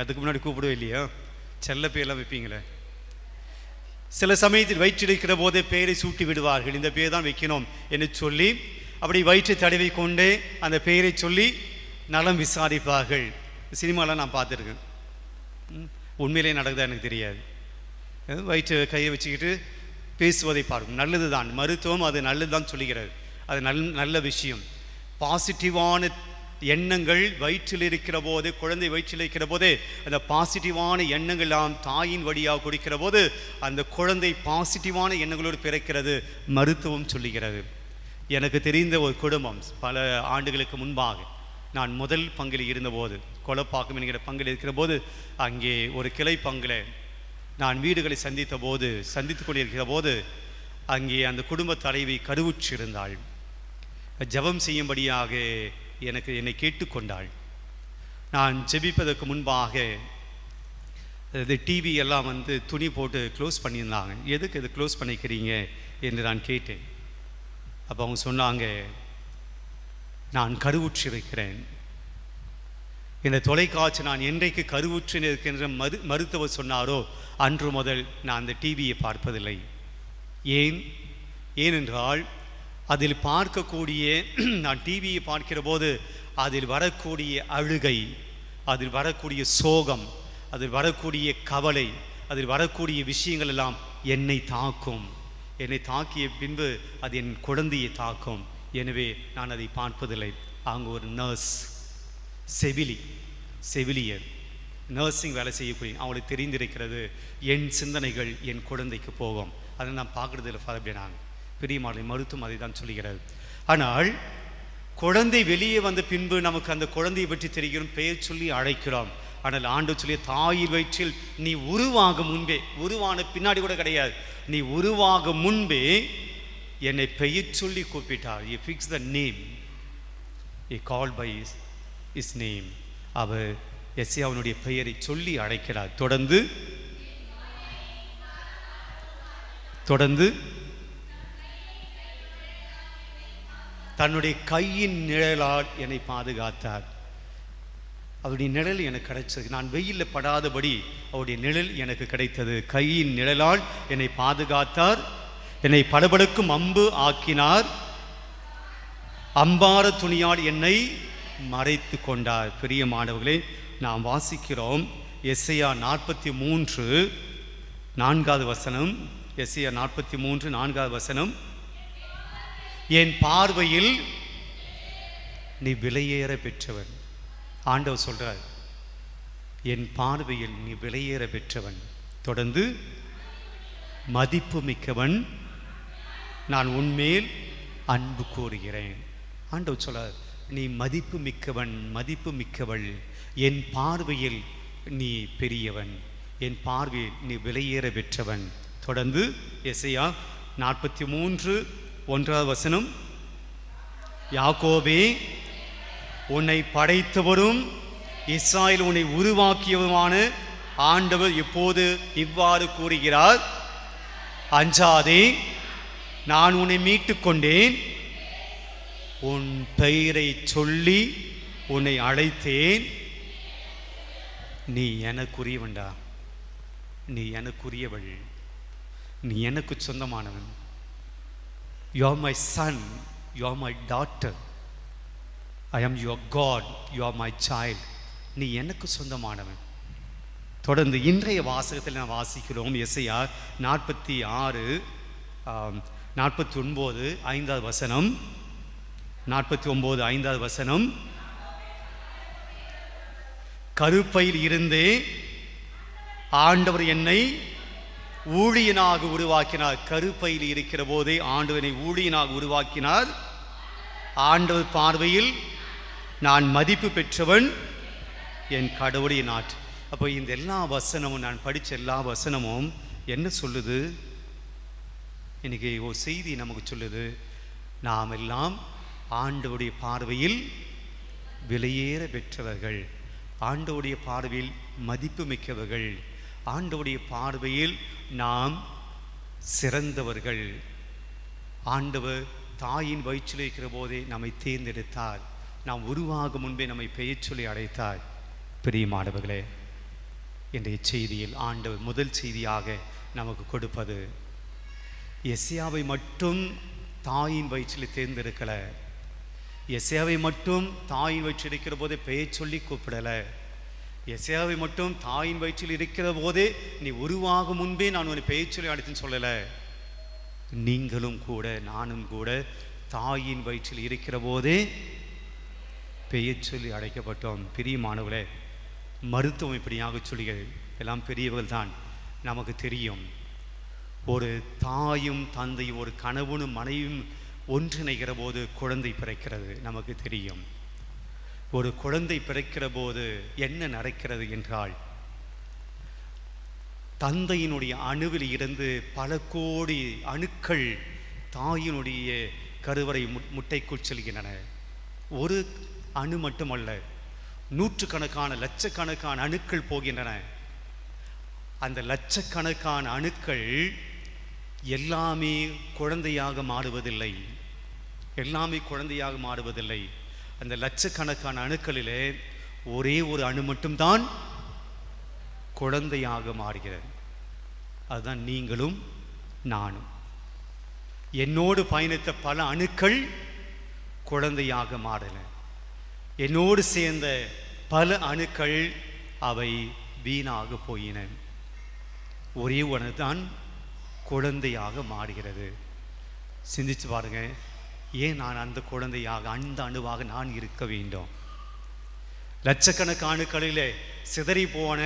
அதுக்கு முன்னாடி கூப்பிடவே இல்லையா? செல்ல பேரெல்லாம் வைப்பீங்களே. சில சமயத்தில் வயிற்றிருக்கிற போதே பெயரை சூட்டி விடுவார்கள், இந்த பெயர் தான் வைக்கணும் என்று சொல்லி அப்படி வயிற்றை தடவி கொண்டே அந்த பெயரை சொல்லி நலம் விசாரிப்பார்கள். சினிமாலாம் நான் பார்த்துருக்கேன். உண்மையிலே நடக்குதா எனக்கு தெரியாது. வயிற்று கையை வச்சுக்கிட்டு பேசுவதை பார்க்கும். நல்லது தான், மருத்துவம் அது நல்லது தான் சொல்லுகிறது, அது நல்ல விஷயம். பாசிட்டிவான எண்ணங்கள் வயிற்றில் இருக்கிற போது, குழந்தை வயிற்றில் இருக்கிற போது அந்த பாசிட்டிவான எண்ணங்கள் நாம் தாயின் வழியாக கொடுக்கிற போது அந்த குழந்தை பாசிட்டிவான எண்ணங்களோடு பிறக்கிறது, மருத்துவம் சொல்லுகிறது. எனக்கு தெரிந்த ஒரு குடும்பம் பல ஆண்டுகளுக்கு முன்பாக நான் முதல் பங்கில் இருந்தபோது, கொலப்பாக்கம் என்கிற பங்கில் இருக்கிற போது, அங்கே ஒரு கிளை பங்கில் நான் வீடுகளை சந்தித்து கொண்டிருக்கிற போது அங்கே அந்த குடும்ப தலைவி கருவுற்றிருந்தாள். ஜெபம் செய்யும்படியாக என்னை கேட்டுக்கொண்டாள். நான் ஜெபிப்பதற்கு முன்பாக டிவி எல்லாம் துணி போட்டு க்ளோஸ் பண்ணியிருந்தாங்க. எதுக்கு இது க்ளோஸ் பண்ணிக்கிறீங்க என்று நான் கேட்டேன். அப்போ அவங்க சொன்னாங்க, நான் கருவுற்றிருக்கிறேன். இந்த தொலைக்காட்சி நான் என்றைக்கு கருவுற்று இருக்கின்ற மருத்துவர் சொன்னாரோ அன்று முதல் நான் அந்த டிவியை பார்ப்பதில்லை. ஏனென்றால் அதில் பார்க்கக்கூடிய, நான் டிவியை பார்க்கிற போது அதில் வரக்கூடிய அழுகை, அதில் வரக்கூடிய சோகம், அதில் வரக்கூடிய கவலை, அதில் வரக்கூடிய விஷயங்கள் எல்லாம் என்னை தாக்கும். என்னை தாக்கிய பின்பு அது என் குழந்தையை தாக்கும். எனவே நான் அதை பார்ப்பதில்லை. அங்கே ஒரு நர்ஸ், செவிலியர், நர்சிங் வேலை செய்யக்கூடிய அவங்களுக்கு தெரிந்திருக்கிறது என் சிந்தனைகள் என் குழந்தைக்கு போகும், அதை நான் பார்க்குறதில்ல அப்படின்னாங்க. பெரியமாலை மருத்துவம் அதை தான் சொல்லுகிறது. ஆனால் குழந்தை வெளியே வந்த பின்பு நமக்கு அந்த குழந்தையை பற்றி தெரிகிறோம், பெயர் சொல்லி அழைக்கிறோம். ஆனால் ஆண்டவர் சொல்லிய தாயின் வயிற்றில் நீ உருவாகும் முன்பே, உருவான பின்னாடி கூட கிடையாது, நீ உருவாகும் முன்பே என்னை பெயர் சொல்லி கூப்பிட்டார். He fixed the name, he called by his name. அவர் எஸ்ஐயாவினுடைய பெயரை சொல்லி அழைக்கிறார். தொடர்ந்து தன்னுடைய கையின் நிழலால் என்னை பாதுகாத்தார். அவருடைய நிழல் எனக்கு கிடைச்சது. நான் வெயிலில் படாதபடி அவருடைய நிழல் எனக்கு கிடைத்தது. கையின் நிழலால் என்னை பாதுகாத்தார். என்னை படபடுக்கும் அம்பு ஆக்கினார். அம்பார துணியால் என்னை மறைத்து கொண்டார். பிரியமானவர்களே, நாம் வாசிக்கிறோம் எஸ்ஐயா 43 4வது வசனம். எஸ்ஐயா 43 4வது வசனம். என் பார்வையில் நீ விலையேற பெற்றவன். ஆண்டவர் சொல்றார், என் பார்வையில் நீ விலையேற பெற்றவன். தொடர்ந்து மதிப்பு மிக்கவன், நான் உன்மேல் அன்பு கூறுகிறேன். ஆண்டவர் சொல்றார், நீ மதிப்பு மிக்கவன், மதிப்பு மிக்கவள், என் பார்வையில் நீ பெரியவன், என் பார்வையில் நீ விலையேற பெற்றவன். தொடர்ந்து எஸ்ஐயா 43 1வது வசனம். யாக்கோபே, உன்னை படைத்தவரும் இஸ்ராயேல் உன்னை உருவாக்கியவருமான ஆண்டவர் இப்போது இவ்வாறு கூறுகிறார், அஞ்சாதே, நான் உன்னை மீட்டு கொண்டேன், உன் பெயரை சொல்லி உன்னை அழைத்தேன், நீ எனக்குரியவன்டா, நீ எனக்குரியவள், நீ எனக்கு சொந்தமானவன். You are my son, you are my daughter, I am your God, you are my child. நீ எனக்கு சொந்தமானவன். தொடர்ந்து இன்றைய வாசகத்தில் நாம் வாசிக்கிறோம். எசையா 46 49 5வது வசனம். 49 5வது வசனம். கருப்பையில் இருந்தே ஆண்டவர் என்னை ஊழியனாக உருவாக்கினார். கருப்பையில் இருக்கிற போதே ஆண்டவனை ஊழியனாக உருவாக்கினார். ஆண்டவர் பார்வையில் நான் மதிப்பு பெற்றவன், என் கடவுளுடைய நாட்டு. அப்போ இந்த எல்லா வசனமும், நான் படித்த எல்லா வசனமும் என்ன சொல்லுது? இன்னைக்கு ஒரு செய்தி நமக்கு சொல்லுது. நாம் எல்லாம் ஆண்டவருடைய பார்வையில் விலையேற பெற்றவர்கள், ஆண்டவருடைய பார்வையில் மதிப்பு மிக்கவர்கள், ஆண்டவருடைய பார்வையில் நாம் சிறந்தவர்கள். ஆண்டவர் தாயின் வயிற்றில் இருக்கிற போதே நம்மை தேர்ந்தெடுத்தார். நாம் உருவாகும் முன்பே நம்மை பெயர் சொல்லி அழைத்தார். பிரியமானவர்களே, இன்றைய செய்தியில் ஆண்டவர் முதல் செய்தியாக நமக்கு கொடுப்பது, எசையாவை மட்டும் தாயின் வயிற்றில் தேர்ந்தெடுக்கலை, எசையாவை மட்டும் தாயின் வயிற்றில் இருக்கிற போதே பெயர் சொல்லி கூப்பிடலை, எசையாவை மட்டும் தாயின் வயிற்றில் இருக்கிற போதே நீ உருவாகும் முன்பே நான் உன்னை பெயர் சொல்லி அழைத்துன்னு சொல்லலை. நீங்களும் கூட நானும் கூட தாயின் வயிற்றில் இருக்கிற போதே பெயர் சொல்லி அழைக்கப்பட்டோம். பிரியமானவர்களே, மருத்துவம் இப்படியாக சொல்லிகள் எல்லாம் பெரியவர்கள் தான். நமக்கு தெரியும், ஒரு தாயும் தந்தையும் ஒரு கணவனும் மனைவியும் ஒன்றிணைகிற போது குழந்தை பிறக்கிறது. நமக்கு தெரியும், ஒரு குழந்தை பிறக்கிற போது என்ன நடக்கிறது என்றால், தந்தையினுடைய அணுவில் இருந்து பல கோடி அணுக்கள் தாயினுடைய கருவறை முட்டைக்குள் செல்கின்றன. ஒரு அணு மட்டுமல்ல, நூற்றுக்கணக்கான லட்சக்கணக்கான அணுக்கள் போகின்றன. அந்த லட்சக்கணக்கான அணுக்கள் எல்லாமே குழந்தையாக மாறுவதில்லை, எல்லாமே குழந்தையாக மாறுவதில்லை. அந்த லட்சக்கணக்கான அணுக்களிலே ஒரே ஒரு அணு மட்டும்தான் குழந்தையாக மாறுகிறது. அதுதான் நீங்களும் நானும். என்னோடு பயணித்த பல அணுக்கள் குழந்தையாக மாறல. என்னோடு சேர்ந்த பல அணுக்கள் அவை வீணாக போயின. ஒரே ஒன்று தான் குழந்தையாக மாறுகிறது. சிந்திச்சு பாருங்க, ஏன் நான் அந்த குழந்தையாக, அந்த அணுவாக நான் இருக்க வேண்டும்? லட்சக்கணக்கான அணுக்களிலே சிதறி போன,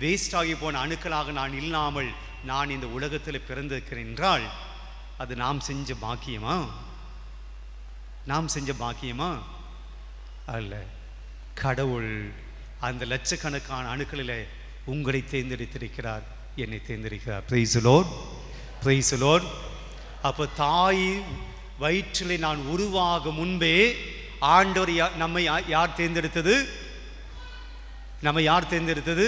வேஸ்டாகி போன அணுக்களாக நான் இல்லாமல் நான் இந்த உலகத்தில் பிறந்திருக்கிறேன் என்றால் அது நாம் செஞ்ச பாக்கியமா? நாம் செஞ்ச பாக்கியமா? அல்ல. கடவுள் அந்த லட்சக்கணக்கான அணுக்களிலே உங்களை தேர்ந்தெடுத்திருக்கிறார், என்னை தேர்ந்தெடுக்கிறார். Praise the Lord, praise the Lord. அப்போ தாய் வயிற்றிலே நான் உருவாக முன்பே ஆண்டவர் நம்மை யார் தேர்ந்தெடுத்தது? நம்மை யார் தேர்ந்தெடுத்தது?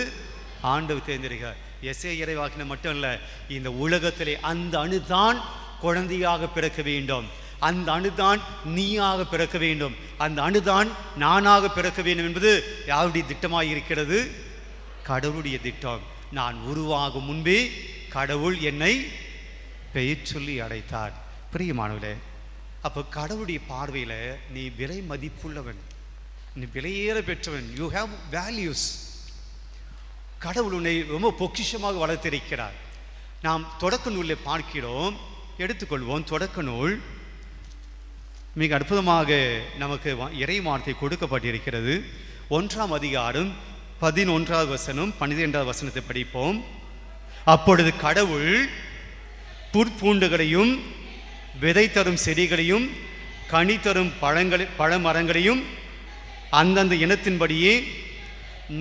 ஆண்டவர் தேர்ந்தெடுக்கிறார். எசேயா இறைவாக்கினர் மட்டும் இல்லை, இந்த உலகத்திலே அந்த அணுதான் குழந்தையாக பிறக்க வேண்டும், அந்த அணுதான் நீயாக பிறக்க வேண்டும், அந்த அணுதான் நானாக பிறக்க வேண்டும் என்பது யாருடைய திட்டமாக இருக்கிறது? கடவுளுடைய திட்டம். நான் உருவாகும் முன்பே கடவுள் என்னை பெயர் சொல்லி அழைத்தார். பிரியமானவர்களே, அப்போ கடவுளுடைய பார்வையில் நீ விலை மதிப்புள்ளவன், நீ விலையேற பெற்றவன். You have values. கடவுள் உன்னை ரொம்ப பொக்கிஷமாக வளர்த்திருக்கிறார். நாம் தொடக்க நூலில் பார்க்கிறோம். எடுத்துக்கொள்வோம். தொடக்க நூல் மிக அற்புதமாக நமக்கு இறை வார்த்தை கொடுக்கப்பட்டிருக்கிறது. 1ஆம் அதிகாரம் 11வது வசனம் 12வது வசனத்தை படிப்போம். அப்பொழுது கடவுள் புற்பூண்டுகளையும் விதை தரும் செடிகளையும் கனி தரும் பழமரங்களையும் அந்தந்த இனத்தின்படியே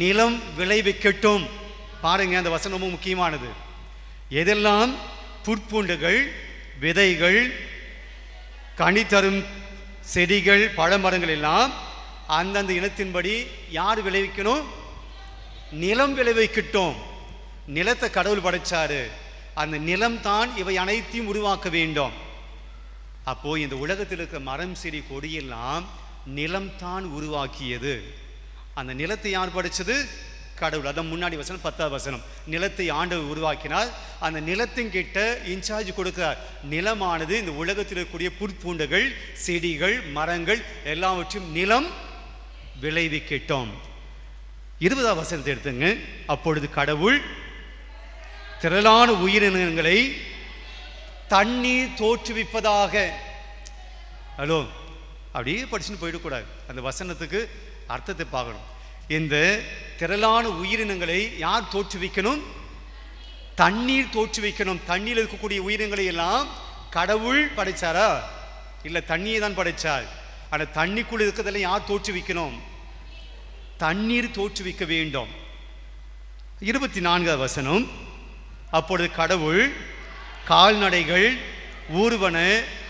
நிலம் விளைவிக்கட்டும். பாருங்க, அந்த வசனமும் முக்கியமானது. எதெல்லாம் புற்பூண்டுகள், விதைகள், கனி தரும் செடிகள், பழமரங்கள் எல்லாம் அந்தந்த இனத்தின்படி யார் விளைவிக்கணும்? நிலம் விளைவிக்கட்டும். நிலத்தை கடவுள் படைச்சாரு, அந்த நிலம் தான் இவை அனைத்தையும் உருவாக்க வேண்டும். அப்போ இந்த உலகத்தில் இருக்கிற மரம், செடி, கொடியெல்லாம் நிலம்தான் உருவாக்கியது. அந்த நிலத்தை யார் படைச்சது? கடவுள். அதான் முன்னாடி வசனம் 10வது வசனம். நிலத்தை ஆண்டவர் உருவாக்கினார், அந்த நிலத்தின் கிட்ட இன்சார்ஜ் கொடுக்கிறார். நிலமானது இந்த உலகத்தில் இருக்கக்கூடிய புற்பூண்டுகள், செடிகள், மரங்கள் எல்லாவற்றையும் நிலம் விளைவிக்கட்டும். 20ஆம் வசனத்தை எடுத்துங்க. அப்பொழுது கடவுள் திரளான உயிரினங்களை தண்ணீர் தோற்றுவிப்பதாக. ஹலோ, அப்படியே படிச்சுன்னு போயிடக்கூடாது. அந்த வசனத்துக்கு அர்த்தத்தை பார்க்கணும். இந்த திரளான உயிரினங்களை யார் தோற்றுவிக்கணும்? தண்ணீர் தோற்றுவிக்கணும். தண்ணீர் இருக்கக்கூடிய உயிரினங்களை எல்லாம் கடவுள் படைச்சாரா? இல்லை, தண்ணியை தான் படைச்சார். ஆனால் தண்ணிக்குள் இருக்கிறதெல்லாம் யார் தோற்றுவிக்கணும்? தண்ணீர் தோற்றுவிக்க வேண்டும். 24ஆம் வசனம். அப்பொழுது கடவுள் கால்நடைகள், ஊர்வன,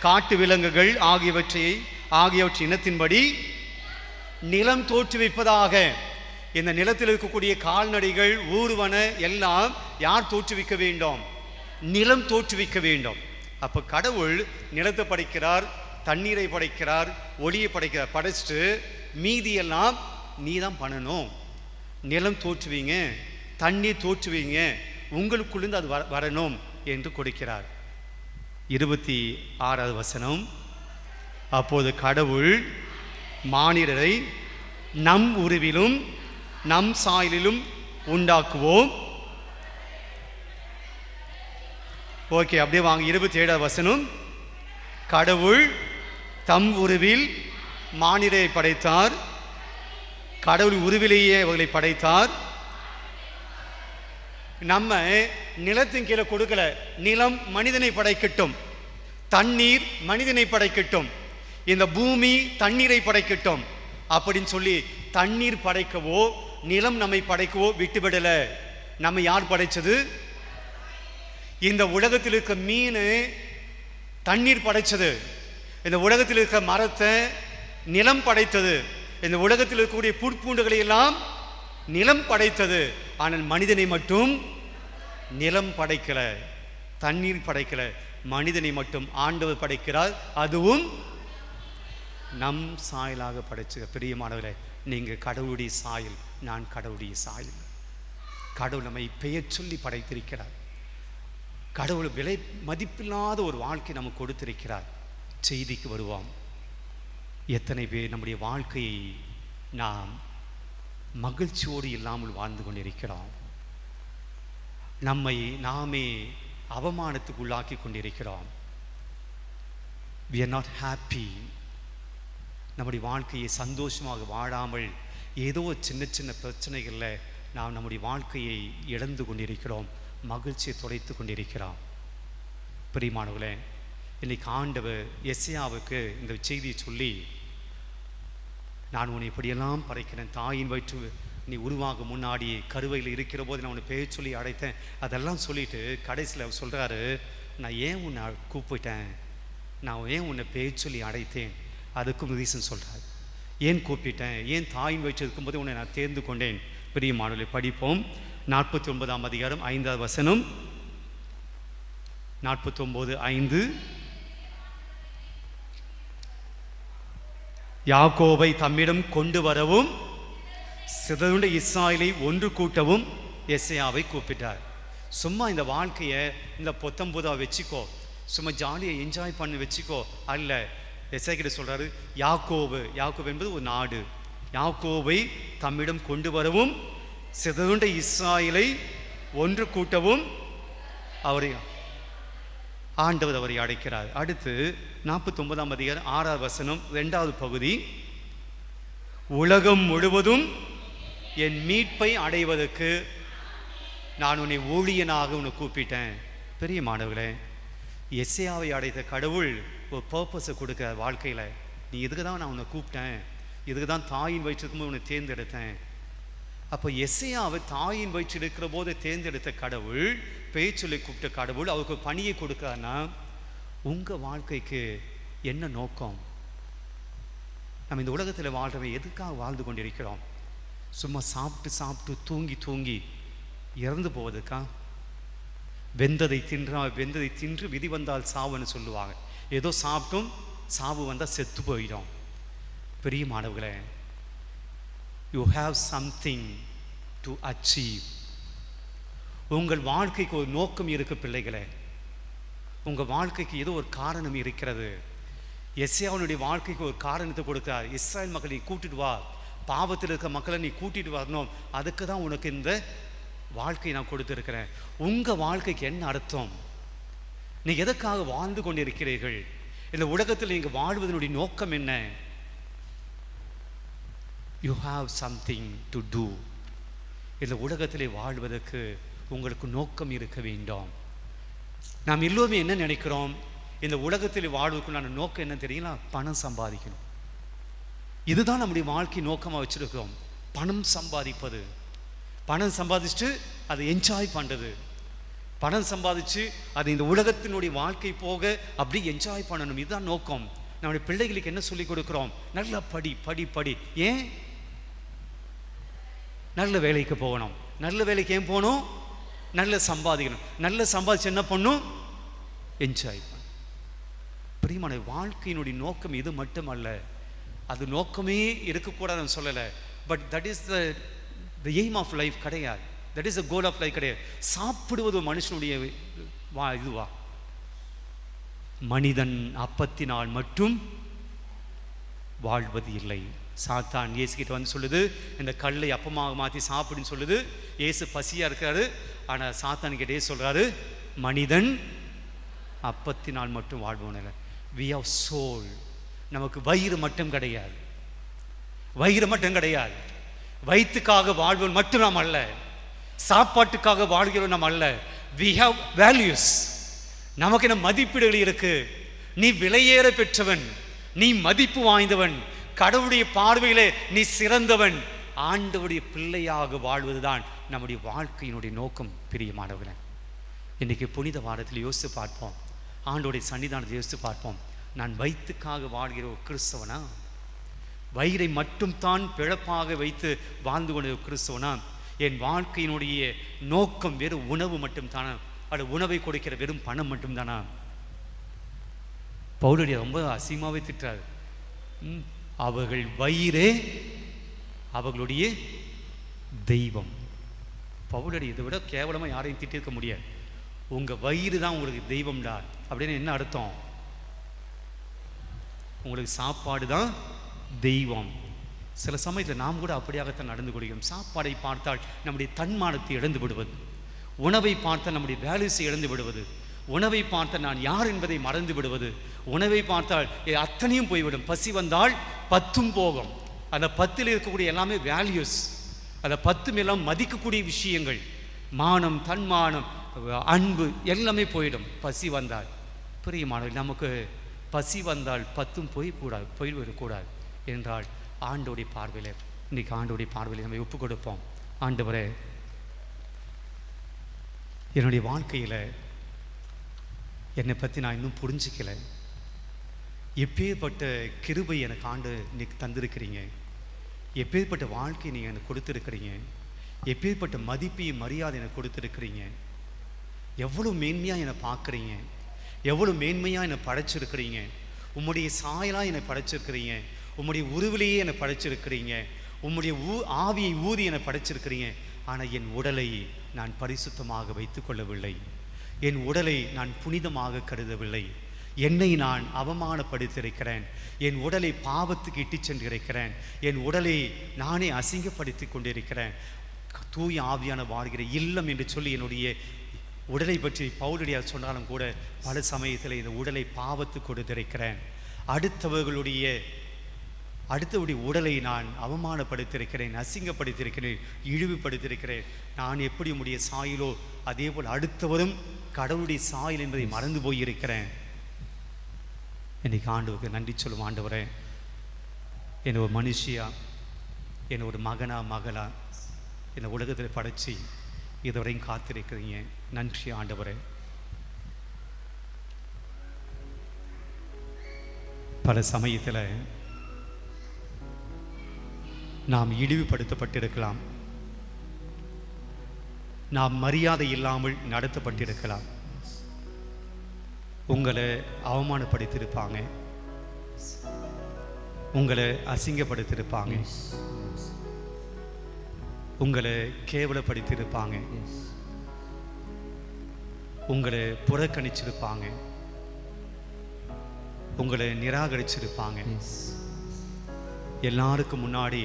காட்டு விலங்குகள் ஆகியவற்றை இனத்தின்படி நிலம் தோற்றுவிப்பதாக. இந்த நிலத்தில் இருக்கக்கூடிய கால்நடைகள், ஊர்வன எல்லாம் யார் தோற்றுவிக்க வேண்டும்? நிலம் தோற்றுவிக்க வேண்டும். அப்போ கடவுள் நிலத்தை படைக்கிறார், தண்ணீரை படைக்கிறார், ஒளியை படைக்கிறார். படைச்சிட்டு மீதியெல்லாம் நீ தான் பண்ணணும். நிலம் தோற்றுவீங்க, தண்ணீர் தோற்றுவீங்க, உங்களுக்குள்ளிருந்து அது வரணும் என்று கொடுக்கிறார். 26ஆவது வசனம். அப்போது கடவுள் மானிடரை நம் உருவிலும் நம் சாயலிலும் உண்டாக்குவோம். ஓகே, அப்படியே வாங்க. 27ஆவது வசனம். கடவுள் தம் உருவில் மானிடரை படைத்தார். கடவுள் உருவிலேயே அவர்களை படைத்தார். நம்ம நிலத்தின் கீழே கொடுக்கல. நிலம் மனிதனை படைக்கட்டும், தண்ணீர் மனிதனை படைக்கட்டும், இந்த பூமி தண்ணீரை படைக்கட்டும் அப்படின்னு சொல்லி தண்ணீர் படைக்கவோ நிலம் நம்மை படைக்கவோ விட்டுவிடல. நம்ம யார் படைச்சது? இந்த உலகத்தில் இருக்க மீன் தண்ணீர் படைச்சது. இந்த உலகத்தில் இருக்க மரத்தை நிலம் படைத்தது. இந்த உலகத்தில் இருக்கக்கூடிய புற்பூண்டுகளை எல்லாம் நிலம் படைத்தது. ஆனால் மனிதனை மட்டும் நிலம் படைக்கல, தண்ணீர் படைக்கல. மனிதனை மட்டும் ஆண்டவர் படைக்கிறார். அதுவும் நம் சாயலாக படைச்ச. பிரியமானவர்களே, நீங்கள் கடவுளுடைய சாயல், நான் கடவுளுடைய சாயல். கடவுள் நம்மை பெயர் சொல்லி படைத்திருக்கிறார். கடவுள் விலை மதிப்பில்லாத ஒரு வாழ்க்கை நமக்கு கொடுத்திருக்கிறார். செய்திக்கு வருவோம். எத்தனை பேர் நம்முடைய வாழ்க்கையை நாம் மகிழ்ச்சியோடு இல்லாமல் வாழ்ந்து கொண்டிருக்கிறோம். நம்மை நாமே அவமானத்துக்கு உள்ளாக்கி கொண்டிருக்கிறோம். we are not happy. நம்முடைய வாழ்க்கையை சந்தோஷமாக வாழாமல் ஏதோ சின்ன சின்ன பிரச்சனைகளில் நாம் நம்முடைய வாழ்க்கையை இழந்து கொண்டிருக்கிறோம், மகிழ்ச்சியை தொலைத்து கொண்டிருக்கிறோம். பிரியமானவர்களே, இன்னைக்கு ஆண்டவர் எசேயாவுக்கு இந்த செய்தியை சொல்லி, நான் உன்னை இப்படியெல்லாம் படைக்கிறேன், தாயின் வயிற்று நீ உருவாக முன்னாடி கருவையில் இருக்கிற போது நான் உன்னை பெயர் சொல்லி அடைத்தேன், அதெல்லாம் சொல்லிட்டு கடைசியில் அவர் சொல்கிறாரு, நான் ஏன் உன்னை கூப்பிட்டேன், நான் ஏன் உன்னை பெயர் சொல்லி அடைத்தேன், அதுக்கும் ரீசன் சொல்கிறார். ஏன் கூப்பிட்டேன், ஏன் தாயின் வயிற்று இருக்கும்போது உன்னை நான் தேர்ந்து கொண்டேன். பெரிய மாணவர்களை படிப்போம். 49ஆம் அதிகாரம் 5ஆவது வசனம். 49:5. யாக்கோபை தம்மிடம் கொண்டு வரவும் சிதறுண்ட இஸ்ராயேலை ஒன்று கூட்டவும் எசேயாவை கூப்பிட்டார். சும்மா இந்த வாழ்க்கையை இந்த 19 வச்சுக்கோ, சும்மா ஜாலியாக என்ஜாய் பண்ணி வச்சுக்கோ அல்ல. எசேக்கிட்ட சொல்றாரு, யாக்கோபு என்பது ஒரு நாடு, யாக்கோபை தம்மிடம் கொண்டு வரவும் சிதறுண்ட இஸ்ராயேலை ஒன்று கூட்டவும் ஆண்டவர் அவரை அழைக்கிறார். அடுத்து 49ஆம் அதிகாரம் 6ஆவது வசனம் 2வது பகுதி. உலகம் முழுவதும் என் மீட்பை அடைவதற்கு நான் உன்னை ஊழியனாக உன்னை கூப்பிட்டேன். பெரிய மாணவர்களே, எசேயாவை அடைத்த கடவுள் ஒரு பர்பஸை கொடுக்க வாழ்க்கையில். நீ இதுக்கு தான் நான் உன்னை கூப்பிட்டேன், இதுக்கு தான் தாயின் வயிற்றுக்கும்போது உன்னை தேர்ந்தெடுத்தேன். அப்போ எசேயாவை தாயின் வயிற்றில் இருக்கிற போது தேர்ந்தெடுத்த கடவுள், பெயர் சொல்லி கூப்பிட்ட கடவுள் அவருக்கு பணியை கொடுக்காருன்னா, உங்கள் வாழ்க்கைக்கு என்ன நோக்கம்? நம்ம இந்த உலகத்தில் வாழ்றவை எதுக்காக வாழ்ந்து கொண்டிருக்கிறோம்? சும்மா சாப்பிட்டு தூங்கி இறந்து போவதுக்கா? வெந்ததை தின்று விதி வந்தால் சாவுன்னு சொல்லுவாங்க. ஏதோ சாப்பிட்டும் சாவு வந்தால் செத்து போயிடும். பெரிய மாணவர்களே, you have something to achieve. உங்கள் வாழ்க்கைக்கு ஒரு நோக்கம் இருக்கு பிள்ளைகளே. உங்கள் வாழ்க்கைக்கு ஏதோ ஒரு காரணம் இருக்கிறது. எசேயாவுடைய வாழ்க்கைக்கு ஒரு காரணத்தை கொடுத்தார். இஸ்ராயேல் மக்களை கூட்டிட்டு வா, பாவத்தில் இருக்க மக்களை நீ கூட்டிட்டு வரணும், அதுக்கு தான் உனக்கு இந்த வாழ்க்கை நான் கொடுத்துருக்கிறேன். உங்கள் வாழ்க்கைக்கு என்ன அர்த்தம்? நீ எதற்காக வாழ்ந்து கொண்டிருக்கிறீர்கள்? இந்த உலகத்தில் நீங்கள் வாழ்வதனுடைய நோக்கம் என்ன? You have something to do. இந்த உலகத்திலே வாழ்வதற்கு உங்களுக்கு நோக்கம் இருக்க வேண்டும். நாம் எல்லோருமே என்ன நினைக்கிறோம்? இந்த உலகத்தில் வாழ்வதற்குள்ளான நோக்கம் என்ன தெரியுங்களா? பணம் சம்பாதிக்கணும். இதுதான் நம்முடைய வாழ்க்கை நோக்கமாக வச்சுருக்கோம். பணம் சம்பாதிப்பது, பணம் சம்பாதிச்சுட்டு அதை என்ஜாய் பண்ணுறது, பணம் சம்பாதிச்சு அது இந்த உலகத்தினுடைய வாழ்க்கை போக அப்படி என்ஜாய் பண்ணணும். இதுதான் நோக்கம். நம்முடைய பிள்ளைகளுக்கு என்ன சொல்லிக் கொடுக்குறோம்? நல்ல படி படி படி. ஏன்? நல்ல வேலைக்கு போகணும். நல்ல வேலைக்கு ஏன் போகணும்? நல்ல சம்பாதிக்கணும். நல்ல சம்பாதிச்சு என்ன பண்ணும்? என்ஜாய் பண்ணணும். பிரியமான வாழ்க்கையினுடைய நோக்கம் இது மட்டுமல்ல. அது நோக்கமே இருக்கக்கூடாதுன்னு சொல்லலை. But that is the aim of life கிடையாது. That is the goal of life கிடையாது. சாப்பிடுவது மனுஷனுடைய இதுவா? மனிதன் அப்பத்தினால் மட்டும் வாழ்வது இல்லை. சாத்தான் இயேசுகிட்ட வந்து சொல்லுது, இந்த கல்லை அப்பமாக மாற்றி சாப்பிடுன்னு சொல்லுது. இயேசு பசியாக இருக்கிறாரு. ஆனால் சாத்தான் கிட்டே சொல்கிறாரு, மனிதன் அப்பத்தினால் மட்டும் வாழ்வோம் இல்லை. We have soul. நமக்கு வயிறு மட்டும் கிடையாது, வயிறு மட்டும் கிடையாது. வயிற்றுக்காக வாழ்வோம் மட்டும் நாம் அல்ல, சாப்பாட்டுக்காக வாழ்கிறோம் நாம் அல்ல. We have values. நமக்கு என்ன மதிப்பீடுகள் இருக்கு. நீ விலையேற பெற்றவன், நீ மதிப்பு வாய்ந்தவன், கடவுளுடைய பார்வையிலே நீ சிறந்தவன். ஆண்டவருடைய பிள்ளையாக வாழ்வதுதான் நம்முடைய வாழ்க்கையினுடைய நோக்கம். பிரியமானவர்களே, இன்னைக்கு புனித வாரத்தில் யோசித்து பார்ப்போம். ஆண்டோடைய சன்னிதானத்தை யோசித்து பார்ப்போம். நான் வயிற்றுக்காக வாழ்கிற ஒரு கிறிஸ்தவனா? வயிறை மட்டும் தான் பிழப்பாக வைத்து வாழ்ந்து கொண்ட ஒரு கிறிஸ்தவனா? என் வாழ்க்கையினுடைய நோக்கம் வெறும் உணவு மட்டும் தானா? அது உணவை கொடுக்கிற வெறும் பணம் மட்டும் தானா? பவுலடி ரொம்ப அசிங்கமாகவே திட்டாரு. அவர்கள் வயிறே அவர்களுடைய தெய்வம். பவுலடி இதை விட கேவலமாக யாரையும் திட்டிருக்க முடியாது. உங்கள் வயிறு தான் உங்களுக்கு தெய்வம்டா அப்படின்னு என்ன அர்த்தம்? உங்களுக்கு சாப்பாடு தான் தெய்வம். சில சமயத்தில் நாம் கூட அப்படியாகத்தான் நடந்து கொள்கிறோம். சாப்பாடை பார்த்தால் நம்முடைய தன்மானத்தை இழந்து விடுவது, உணவை பார்த்தால் நம்முடைய வேல்யூஸை இழந்து விடுவது, உணவை பார்த்தால் நான் யார் என்பதை மறந்து விடுவது, உணவை பார்த்தால் அத்தனையும் போய்விடும். பசி வந்தால் 10ம் போகும். அந்த 10ல் இருக்கக்கூடிய எல்லாமே வேல்யூஸ். அந்த 10 எல்லாம் மதிக்கக்கூடிய விஷயங்கள். மானம், தன்மானம், அன்பு எல்லாமே போயிடும் பசி வந்தால். பிரியமானவர்களே, நமக்கு பசி வந்தால் 10ம் போய்விடக்கூடாது என்றால் ஆண்டோடைய பார்வையில், இன்றைக்கி ஆண்டோடைய பார்வையில் நம்ம ஒப்பு கொடுப்போம். ஆண்டவரே, என்னுடைய வாழ்க்கையில் என்னை பற்றி நான் இன்னும் புரிஞ்சிக்கலை. எப்பேற்பட்ட கிருபை எனக்கு ஆண்டு இன்னைக்கு தந்திருக்கிறீங்க. எப்பேற்பட்ட வாழ்க்கை நீங்கள் எனக்கு கொடுத்துருக்கிறீங்க. எப்பேற்பட்ட மதிப்பையும் மரியாதை எனக்கு கொடுத்துருக்கிறீங்க. எவ்வளோ மேன்மையாக என்னை பார்க்குறீங்க. எவ்வளோ மேன்மையாக என்னை படைச்சிருக்கிறீங்க. உம்முடைய சாயலாக என்னை படைச்சிருக்கிறீங்க. உம்முடைய உருவிலேயே என்னை படைச்சிருக்கிறீங்க. உம்முடைய ஆவியை ஊதி என்னை படைச்சிருக்கிறீங்க. ஆனால் என் உடலை நான் பரிசுத்தமாக வைத்து கொள்ளவில்லை. என் உடலை நான் புனிதமாக கருதவில்லை. என்னை நான் அவமானப்படுத்தியிருக்கிறேன். என் உடலை பாவத்துக்கு இட்டு சென்றிருக்கிறேன். என் உடலை நானே அசிங்கப்படுத்தி கொண்டிருக்கிறேன். தூய ஆவியான வாழ்கிற இல்லம் என்று சொல்லி என்னுடைய உடலை பற்றி பவுலடியார் சொன்னாலும் கூட பல சமயத்தில் இந்த உடலை பாவத்து கொடுத்திருக்கிறேன். அடுத்தவர்களுடைய உடலை நான் அவமானப்படுத்தியிருக்கிறேன், அசிங்கப்படுத்தியிருக்கிறேன், இழிவுபடுத்தியிருக்கிறேன். நான் எப்படி உடைய சாயலோ அதே போல் அடுத்தவரும் கடவுளுடைய சாயல் என்பதை மறந்து போயிருக்கிறேன். இன்னைக்கு ஆண்டவருக்கு நன்றி சொல்லும். ஆண்டவரே, என்னை ஒரு மனுஷியா, என்னை ஒரு மகனா மகளா என்னை உலகத்தில் படைச்சி இதுவரையும் காத்திருக்கிறீங்க. நன்றி ஆண்டவரே. பல சமயத்தில் நாம் இழிவுபடுத்தப்பட்டிருக்கலாம். நாம் மரியாதை இல்லாமல் நடத்தப்பட்டிருக்கலாம். உங்களை அவமானப்படுத்தியிருப்பாங்க, உங்களை அசிங்கப்படுத்தியிருப்பாங்க, உங்களை கேவலப்படுத்தியிருப்பாங்க, உங்களை புறக்கணிச்சிருப்பாங்க, உங்களை நிராகரிச்சிருப்பாங்க. எல்லாருக்கும் முன்னாடி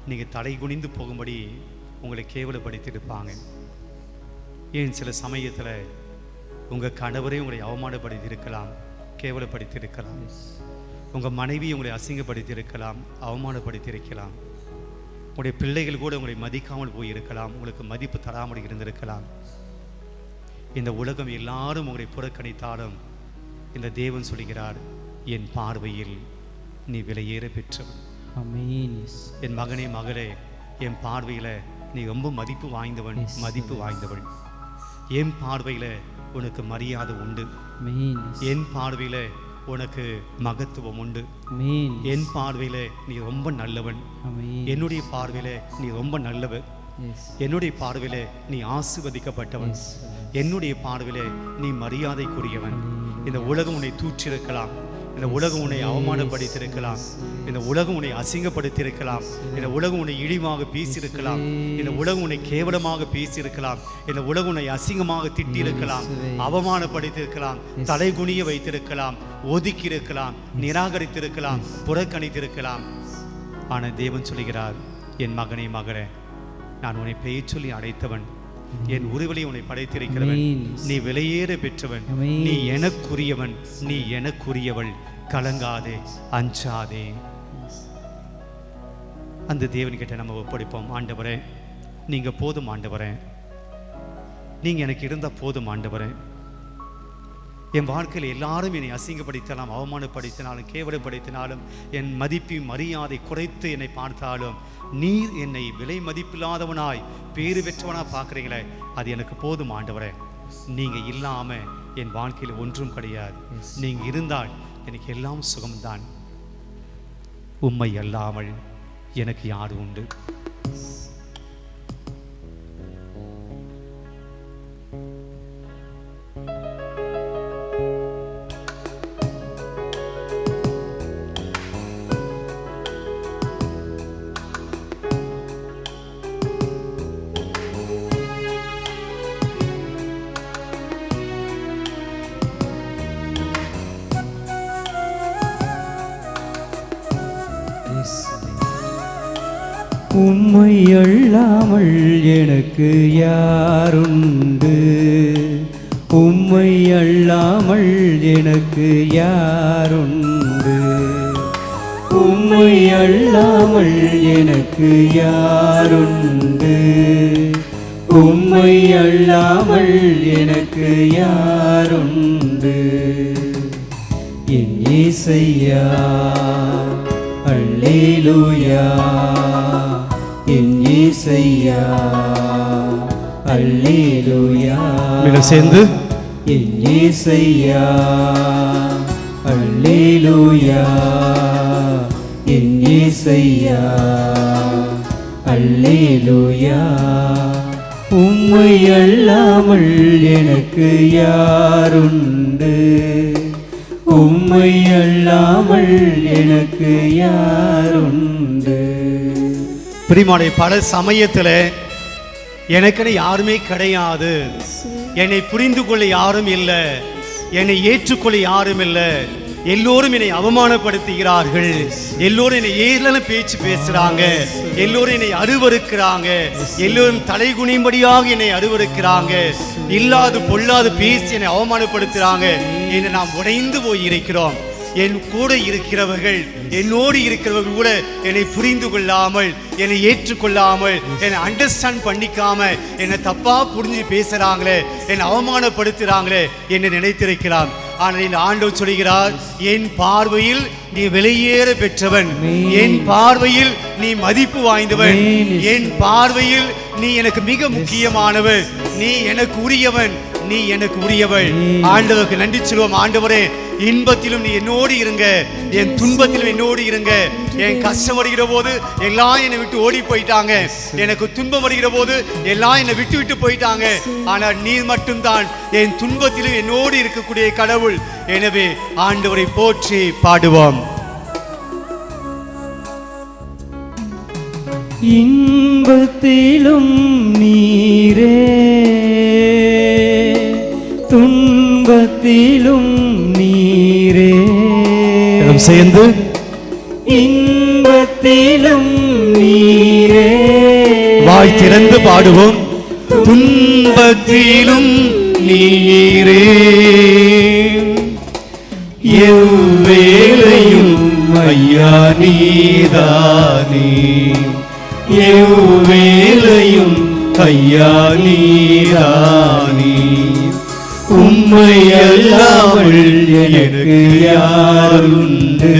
நீங்கள் தலை குனிந்து போகும்படி உங்களை கேவலப்படுத்தியிருப்பாங்க. ஏன் சில சமயத்தில் உங்கள் கணவரே உங்களை அவமானப்படுத்தியிருக்கலாம், கேவலப்படுத்தியிருக்கலாம். உங்கள் மனைவி உங்களை அசிங்கப்படுத்தியிருக்கலாம், அவமானப்படுத்தியிருக்கலாம். உங்களுடைய பிள்ளைகள் கூட உங்களை மதிக்காமல் போயிருக்கலாம், உங்களுக்கு மதிப்பு தராமல் இருந்திருக்கலாம். இந்த உலகம் எல்லாரும் உங்களை புறக்கணித்தாலும் இந்த தேவன் சொல்கிறார், என் பார்வையில் நீ விலையேற பெற்றவன். ஆமென். என் மகனே மகளே, என் பார்வையில் நீ ரொம்ப மதிப்பு வாய்ந்தவன், மதிப்பு வாய்ந்தவள். என் பார்வையில் உனக்கு மரியாதை உண்டு. ஆமென். என் பார்வையில் உனக்கு மகத்துவம் உண்டு. ஆமென். என் பார்வையில் நீ ரொம்ப நல்லவன். ஆமென். என்னுடைய பார்வையில் நீ ரொம்ப நல்லவன். எஸ். என்னுடைய பார்வையில் நீ ஆசீர்வதிக்கப்பட்டவன். என்னுடைய பார்வையில் நீ மரியாதைக்குரியவன். இந்த உலகம் உன்னை தூற்றிருக்கலாம், இந்த உலகம் உன்னை அவமானப்படுத்தியிருக்கலாம், இந்த உலகம் உன்னை அசிங்கப்படுத்தியிருக்கலாம், இந்த உலகம் உன்னை இழிவாக பேசியிருக்கலாம், இந்த உலகம் உன்னை கேவலமாக பேசியிருக்கலாம், இந்த உலகம் உன்னை அசிங்கமாக திட்டியிருக்கலாம், அவமானப்படுத்தியிருக்கலாம், தலை குனிய வைத்திருக்கலாம், ஒதுக்கி இருக்கலாம், நிராகரித்திருக்கலாம், புறக்கணித்திருக்கலாம். ஆனால் தேவன் சொல்கிறார், என் மகனே மகளே, நான் உன்னை பெயர் சொல்லி அழைத்தவன், என் உருவலை உன்னை படைத்திருக்கிறவன், நீ விலையேற பெற்றவன், நீ எனக்குரியவன், நீ எனக்குரியவள், கலங்காதே, அஞ்சாதே. அந்த தேவன்கிட்ட நம்ம ஒப்படைப்போம். ஆண்டவரே, நீங்க போதும் ஆண்டவரே, நீங்க எனக்கு இருந்தா போதும் ஆண்டவரே. என் வாழ்க்கையில் எல்லாரும் என்னை அசிங்கப்படுத்தினாலும், அவமானப்படுத்தினாலும், கேவலப்படுத்தினாலும், என் மதிப்பு மரியாதை குறைத்து என்னை பார்த்தாலும், நீர் என்னை விலை மதிப்பில்லாதவனாய் பேறு பெற்றவனாக பார்க்குறீங்களே, அது எனக்கு போதும் ஆண்டவரே. நீங்கள் இல்லாமல் என் வாழ்க்கையில் ஒன்றும் கிடையாது. நீங்கள் இருந்தால் எனக்கு எல்லாம் சுகம்தான். உம்மை அல்லாமல் எனக்கு யார் உண்டு? உம்மை அல்லாமல் எனக்கு யாருண்டு? உம்மை அல்லாமல் எனக்கு யாருண்டு? உம்மை அல்லாமல் எனக்கு யாருண்டு? உம்மை அல்லாமல் எனக்கு யாருண்டு? என் இயேசையா, அல்லேலூயா, என் இயேசையா, அல்லேலூயா. சேர்ந்து என் இயேசையா, அல்லேலூயா, என் இயேசையா, அல்லேலூயா. உம்மை அல்லாமல் எனக்கு யாருண்டு? உம்மை அல்லாமல் எனக்கு யாருண்டு? பிரியமானே, பல சமயத்தில் எனக்குன்னு யாருமே கிடையாது, என்னை புரிந்து கொள்ள யாரும் இல்லை, என்னை ஏற்றுக்கொள்ள யாரும் இல்லை, எல்லோரும் என்னை அவமானப்படுத்துகிறார்கள், எல்லோரும் என்னை ஏளன பேச்சு பேசுறாங்க, எல்லோரும் என்னை அருவருக்கிறாங்க, எல்லோரும் தலை குனியும்படியாக என்னை அருவருக்கிறாங்க, இல்லாது பொல்லாது பேசி என்னை அவமானப்படுத்துறாங்க என்று நாம் உடைந்து போய் இருக்கிறோம். என் கூட இருக்கிறவர்கள், என்னோடு இருக்கிறவர்கள் கூட என்னை புரிந்து கொள்ளாமல், என்னை ஏற்றுக்கொள்ளாமல், என்னை அண்டர்ஸ்டாண்ட் பண்ணிக்காம என்னை தப்பா புரிஞ்சு பேசுறாங்களே, என்னை அவமானப்படுத்துறாங்களே என்று நினைத்திருக்கலாம். ஆனால் இந்த ஆண்டவர் சொல்கிறார், என் பார்வையில் நீ விலையேற பெற்றவன், என் பார்வையில் நீ மதிப்பு வாய்ந்தவன், என் பார்வையில் நீ எனக்கு மிக முக்கியமானவன், நீ எனக்கு உரியவன், நீ எனக்கு உரியவள். ஆண்டவருக்கு நன்றி சொல்வோம். ஆண்டவரே, இன்பத்திலும் நீ என்னோடு இருங்க, என் துன்பத்திலும் என்னோடு இருங்க. என் கஷ்டம் வருகிற போது எல்லாம் என்னை விட்டு ஓடி போயிட்டாங்க, எனக்கு துன்பம் வருகிற போது எல்லாம் என்னை விட்டு விட்டு போயிட்டாங்க. ஆனால் நீர் மட்டும்தான் என் துன்பத்திலும் என்னோடு இருக்கக்கூடிய கடவுள். எனவே ஆண்டவரை போற்றி பாடுவோம். இன்பத்திலும் நீரே, துன்பத்திலும் நீரே, சேர்ந்து இன்பத்திலும் துன்பத்திலும் நீரே. வாய் திறந்து பாடுவோம். துன்பத்திலும் நீரே, எவ்வேளையும் ஐயா நீதானே, எவ்வேளையும் ஐயா நீதானே. உம்மை அல்லாமல் எனக்கு யாருண்டு,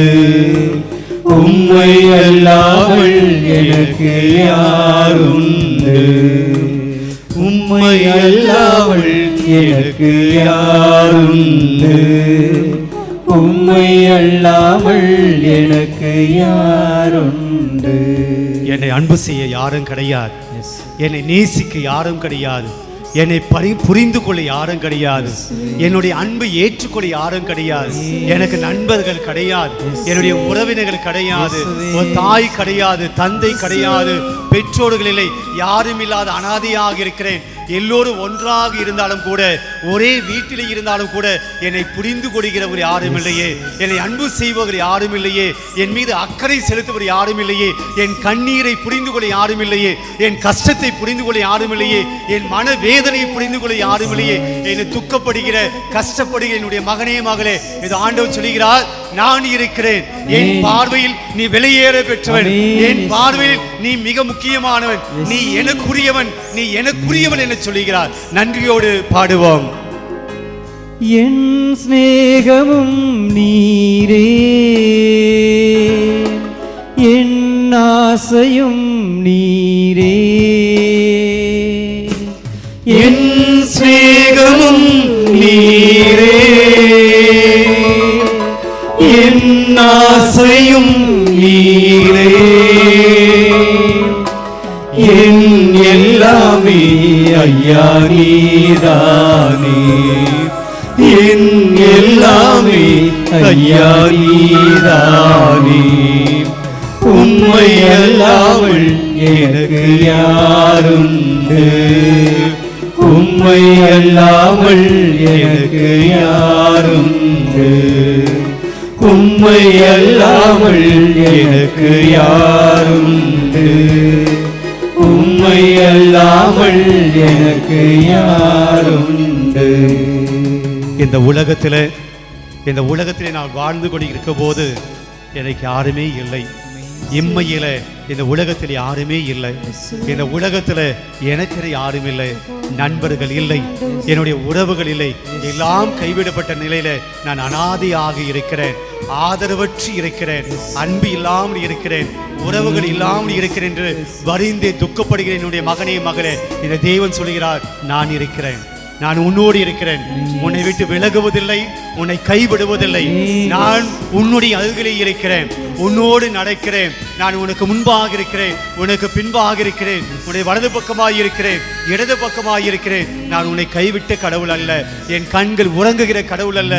உம்மை அல்லாமல் எனக்கு யாருண்டு, உம்மை அல்லாமல் எனக்கு யாருண்டு, உம்மை அல்லாமல் எனக்கு யாருண்டு. என்னை அன்பு செய்ய யாரும் கிடையாது, என்னை நேசிக்க யாரும் கிடையாது, என்னை புரிந்து கொள்ள யாரும் கிடையாது, என்னுடைய அன்பை ஏற்றுக்கொள்ள யாரும் கிடையாது, எனக்கு நண்பர்கள் கிடையாது, என்னுடைய உறவினர்கள் கிடையாது, ஒரு தாய் கிடையாது, தந்தை கிடையாது, பெற்றோர்கள் இல்லை, யாரும் இல்லாத அனாதையாக இருக்கிறேன். எல்லோரும் ஒன்றாக இருந்தாலும் கூட, ஒரே வீட்டிலே இருந்தாலும் கூட என்னை புரிந்து கொள்கிறவர் யாரும் இல்லையே, என்னை அன்பு செய்பவர் யாரும் இல்லையே, என் மீது அக்கறை செலுத்துவர் யாரும் இல்லையே, என் கண்ணீரை புரிந்து கொள்ள யாரும் இல்லையே, என் கஷ்டத்தை புரிந்து கொள்ள யாரும் இல்லையே, என் மன வேதனையை புரிந்து கொள்ள யாரும் இல்லையே, என்னை துக்கப்படுகிற கஷ்டப்படுகிற என்னுடைய மகனே மகளே, இது ஆண்டவர் சொல்கிறார், நான் இருக்கிறேன். என் பார்வையில் நீ வெளியேற பெற்றவன், என் பார்வையில் நீ மிக முக்கியமானவன், நீ எனக்குரியவன், நீ எனக்குரியவன் என சொல்லுகிறார். நன்றியோடு பாடுவோம். என் சிநேகமும் நீரே, என் ஆசையும் நீரே, என் சிநேகமும் நீரே, என் ஆசையும் நீரே, என் எல்லாமே ஐயா நீதானே, என் எல்லாமே ஐயா நீதானே. உம்மை அல்லாமல் எனக்கு யாருண்டு, உம்மை அல்லாமல் எனக்கு யாருண்டு, உம்மை அல்லாமல் எனக்கு யாருண்டு, உம்மை அல்லாமல் எனக்கு யாருண்டு. இந்த உலகத்திலே நான் வாழ்ந்து கொண்டிருக்க போது எனக்கு யாருமே இல்லை. இம்மையில இந்த உலகத்தில் யாருமே இல்லை. இந்த உலகத்துல எனக்கு யாரும் இல்லை, நண்பர்கள் இல்லை, என்னுடைய உறவுகள் இல்லை, எல்லாம் கைவிடப்பட்ட நிலையில நான் அனாதையாக இருக்கிறேன், ஆதரவற்று இருக்கிறேன், அன்பு இல்லாமல் இருக்கிறேன், உறவுகள் இல்லாமல் இருக்கிறேன் என்று வரிந்தே துக்கப்படுகிறேன். என்னுடைய மகனே மகளே, இந்த தேவன் சொல்கிறார், நான் இருக்கிறேன், நான் உன்னோடு இருக்கிறேன், உன்னை விட்டு விலகுவதில்லை, உன்னை கைவிடுவதில்லை, நான் உன்னுடைய அருகிலே இருக்கிறேன், உன்னோடு நடக்கிறேன், நான் உனக்கு முன்பாக இருக்கிறேன், உனக்கு பின்பாக இருக்கிறேன், உன்னுடைய வலது பக்கமாய் இருக்கிறேன், இடது பக்கமாய் இருக்கிறேன். நான் உன்னை கைவிட்ட கடவுள் அல்ல, என் கண்கள் உறங்குகிற கடவுள் அல்ல,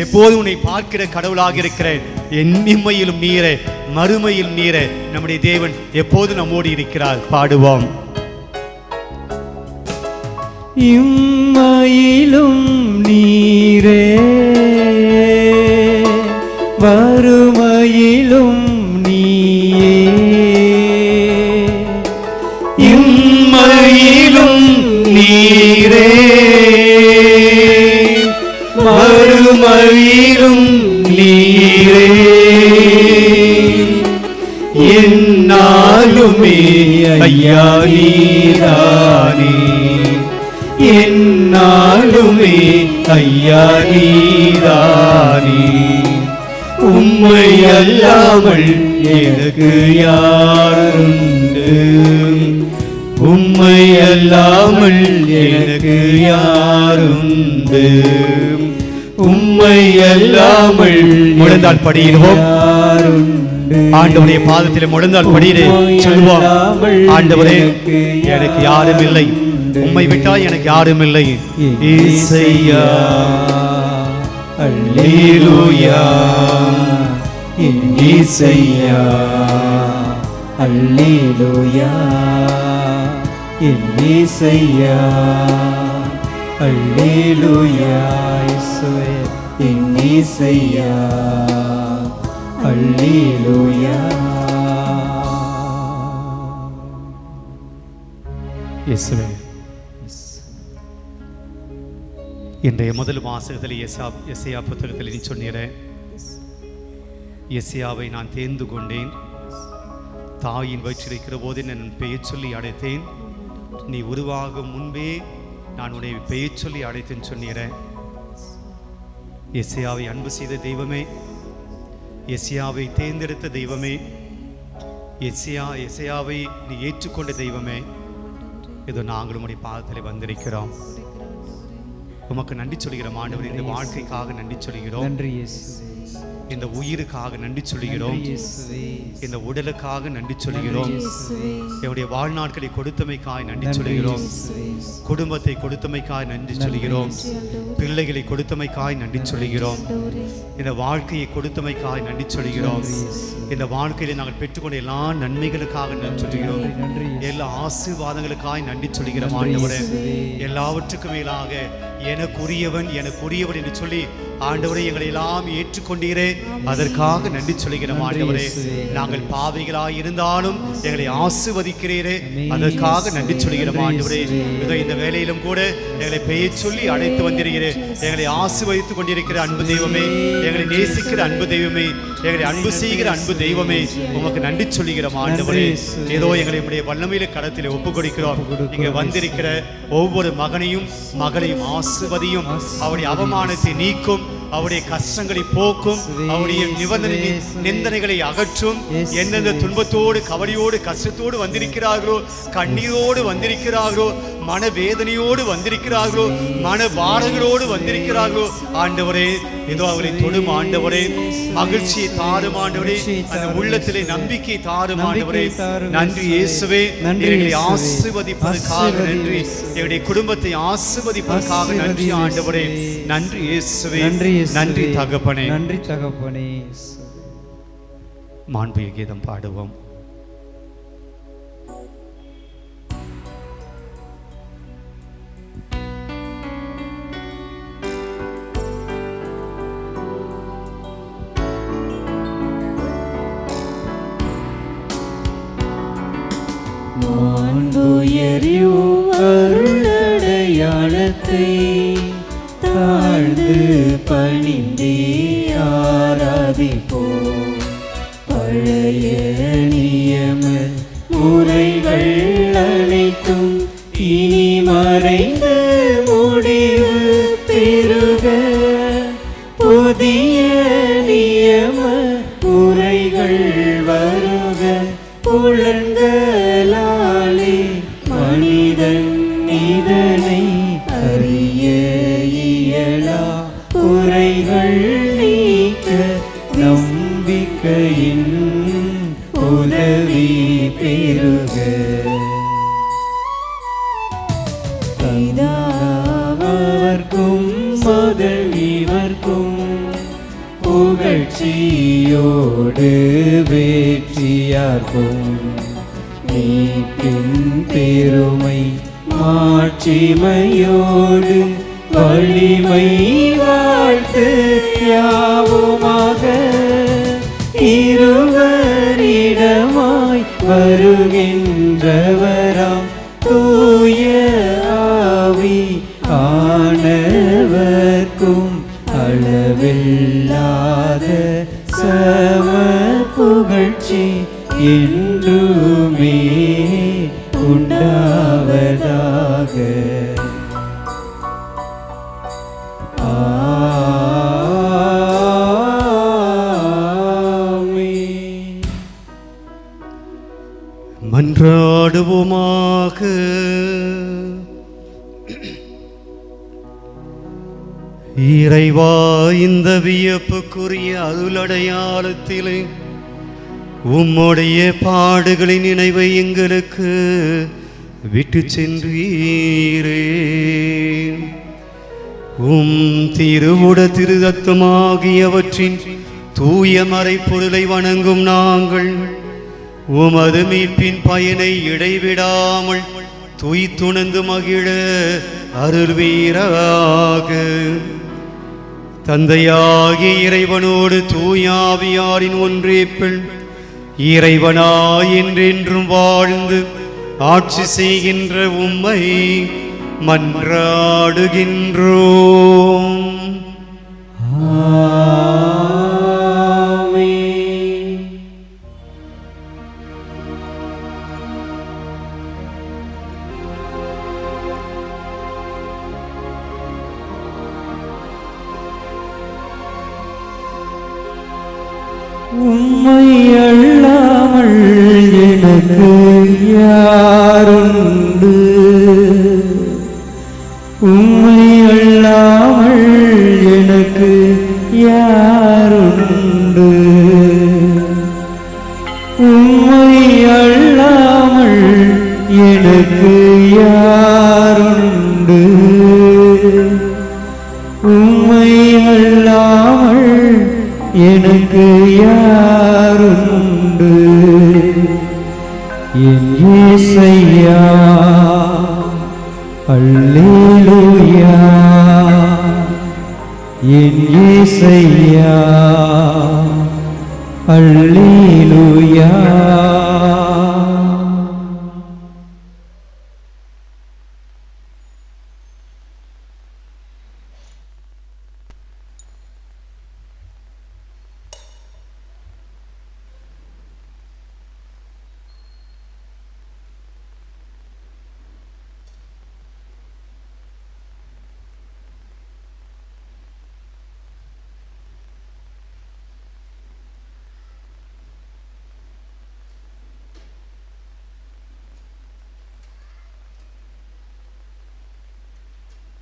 எப்போது உன்னை பார்க்கிற கடவுளாக இருக்கிறேன். என் இம்மையிலும் நீரே, மறுமையில் நீரே, நம்முடைய தேவன் எப்போது நம்மோடு இருக்கிறார். பாடுவோம். இம்மையிலும் நீரே, வறுமையிலும் நீயே, இம்மையிலும் நீரே, மறுமையிலும் நீரே, என்னாலுமே ஐயா நீதானே, என்னாலுமே ஐயா நீதானே. உம்மை அல்லாமல் எனக்கு யாருண்டு, உம்மை அல்லாமல் எனக்கு யாருண்டு, உம்மை அல்லாமல். முழந்தால் படியிடுவோம். ஆண்டவருடைய பாதத்தில் முழந்தால் படியிலே சொல்வோம். ஆண்டவரே, எனக்கு யாரும் இல்லை, உம்மை விட்டால் எனக்கு யாரும் இல்லை. இயேசையா, அல்லேலூயா, இயேசையா, அல்லேலூயா, இயேசையா, அல்லேலூயா, இயேசுவே, இயேசையா, அல்லேலூயா. இயேசுவே, இன்றைய முதல் வாசகத்தில் எசையா புத்தகத்தில் நீ சொன்னீரே, எசையாவை நான் தேர்ந்து கொண்டேன், தாயின் வயிற்றிருக்கிற போதே நான் பெயர் சொல்லி அழைத்தேன், நீ உருவாகும் முன்பே நான் உன்னை பெயர் சொல்லி அழைத்தேன்னு சொன்னீரேன். எசையாவை அன்பு செய்த தெய்வமே, எசையாவை தேர்ந்தெடுத்த தெய்வமே, எசையாவை நீ ஏற்றுக்கொண்ட தெய்வமே, இதோ நாங்கள் உம்முடைய பாதத்தில் வந்திருக்கிறோம். உமக்கு நன்றி சொல்கிறோம் ஆண்டவரே. இந்த வாழ்க்கைக்காக நன்றி சொல்கிறோம், நன்றி இயேசுவே. இந்த உயிருக்காக நன்றி சொல்கிறோம், நன்றி இயேசுவே. இந்த உடலுக்காக நன்றி சொல்கிறோம், நன்றி இயேசுவே. என்னுடைய வாழ்நாட்களை கொடுத்தமைக்காய் நன்றி நன்றி சொல்கிறோம், இயேசுவே. குடும்பத்தை கொடுத்தமைக்காய் நன்றி சொல்கிறோம், பிள்ளைகளை கொடுத்தமைக்காய் நன்றி சொல்கிறோம், இந்த வாழ்க்கையை கொடுத்தமைக்காய் நன்றி சொல்கிறோம், இந்த வாழ்க்கையில நாங்கள் பெற்றுக்கொண்ட எல்லா நன்மைகளுக்காக நன்றி சொல்கிறோம், நன்றி எல்லா ஆசீர்வாதங்களுக்காய் நன்றி சொல்கிறோம் ஆண்டவரே. எல்லாவற்றுக்கும் மேலாக எனக்குரியவன் எனக்குரியவன் என்று சொல்லி ஆண்டவரே எங்களை எல்லாம் ஏற்றுக்கொண்டீரே, அதற்காக நன்றி சொல்கிறோம் ஆண்டவரே. நாங்கள் பாவிகளாய் இருந்தாலும் எங்களை ஆசீர்வதிக்கிறீரே, அதற்காக நன்றி சொல்கிறோம் ஆண்டவரே. இதோ இந்த வேலையிலும் கூட எங்களை பெயர் சொல்லி அழைத்து வந்திருக்கிறே, எங்களை ஆசீர்வதித்துக் கொண்டிருக்கிற அன்பு தெய்வமே, எங்களை நேசிக்கிற அன்பு தெய்வமே, எங்களை அன்பு செய்கிற அன்பு தெய்வமே, உமக்கு நன்றி சொல்கிறோம் ஆண்டவரே. ஏதோ எங்களை உடைய வல்லமையில கடத்திலே ஒப்புக் கொடுக்கிறோம். இங்கே வந்திருக்கிற ஒவ்வொரு மகனையும் மகளையும் ஆசீர்வதியும், அவருடைய அவமானத்தை நீக்கும், அவருடைய கஷ்டங்களை போக்கும், அவருடைய நிந்தனைகளை அகற்றும். எந்தெந்த துன்பத்தோடு கவலையோடு கஷ்டத்தோடு வந்திருக்கிறார்களோ, கண்ணீரோடு வந்திருக்கிறார்களோ, மனவேதனையோடு வந்திருக்கிறார்களோ, மன பாரங்களோடு வந்திருக்கிறார்களோ, ஆண்டவரே ஏதோ அவரை தொடும் ஆண்டவரே, மகிழ்ச்சியை தாரும் ஆண்டவரே, அந்த உள்ளத்திலே நம்பிக்கை தாரும் ஆண்டவரே. நன்றி இயேசுவே, எங்களை ஆசீர்வதிப்பதற்காக நன்றி, எங்களுடைய குடும்பத்தை ஆசீர்வதிப்பதற்காக நன்றி ஆண்டவரே. நன்றி இயேசுவே, நன்றி தகப்பனே, நன்றி தகப்பனே. மாண்புய கீதம் பாடுவோம். மாண்புயரியும் அருளடையாளத்தை தாழ்ந்து பணிந்தே ஆராதிப்போம். பழைய நியம முறைகள் அனைத்தும் இனி மறைந்து முடிவு பெறுக. புதிய நியம முறைகள் வருக. புலன்களாலே மனிதன் இதனை அறிய இயலா. குறைகள் நீக்க நம்பிக்கையின் உதவி பெறுக. பிதாவர்க்கும் முதல் இவர்க்கும் புகழ்ச்சியோடு வேற்றியார்க்கும் மீட்பின் பெருமை மாட்சிமையோடு வலிமை வாழ்த்து யாவுமாக. இருவரிடமாய் வருகின்றவராம் தூய ஆவி ஆனவர்க்கும் அளவில்லாத சம புகழ்ச்சி என்றுமே உண்டாவதாக. ஆமென். மன்றாடுவோமாக. இறைவா, இந்த வியப்புக்குரிய அருளடையாளத்திலே உம்முடைய பாடுகளின் நினைவை எங்களுக்கு விட்டு சென்றீரே. உம் திருவுட திருதத்தமாகியவற்றின் தூய மறைப்பொருளை வணங்கும் நாங்கள் உமது மீட்பின் பயனை இடைவிடாமல் துய்த்துணர்ந்து மகிழ அருள்வீராக. தந்தையாகிய இறைவனோடு தூயாவியாரின் ஒன்றேப்பில் இறைவனாய் என்றென்றும் வாழ்ந்து ஆட்சி செய்கின்ற உம்மை மன்றாடுகின்றோம். உம்மை அல்லாமல் எனக்கு யாருண்டு? உம்மை அல்லாமல் எனக்கு யாருண்டு? உம்மை அல்லாமல் எனக்கு யாருண்டு? உம்மை அல்லாமல் எனக்கு யாருண்டு? என் இயேசையா, அல்லேலூயா. என் இயேசையா, அல்லேலூயா.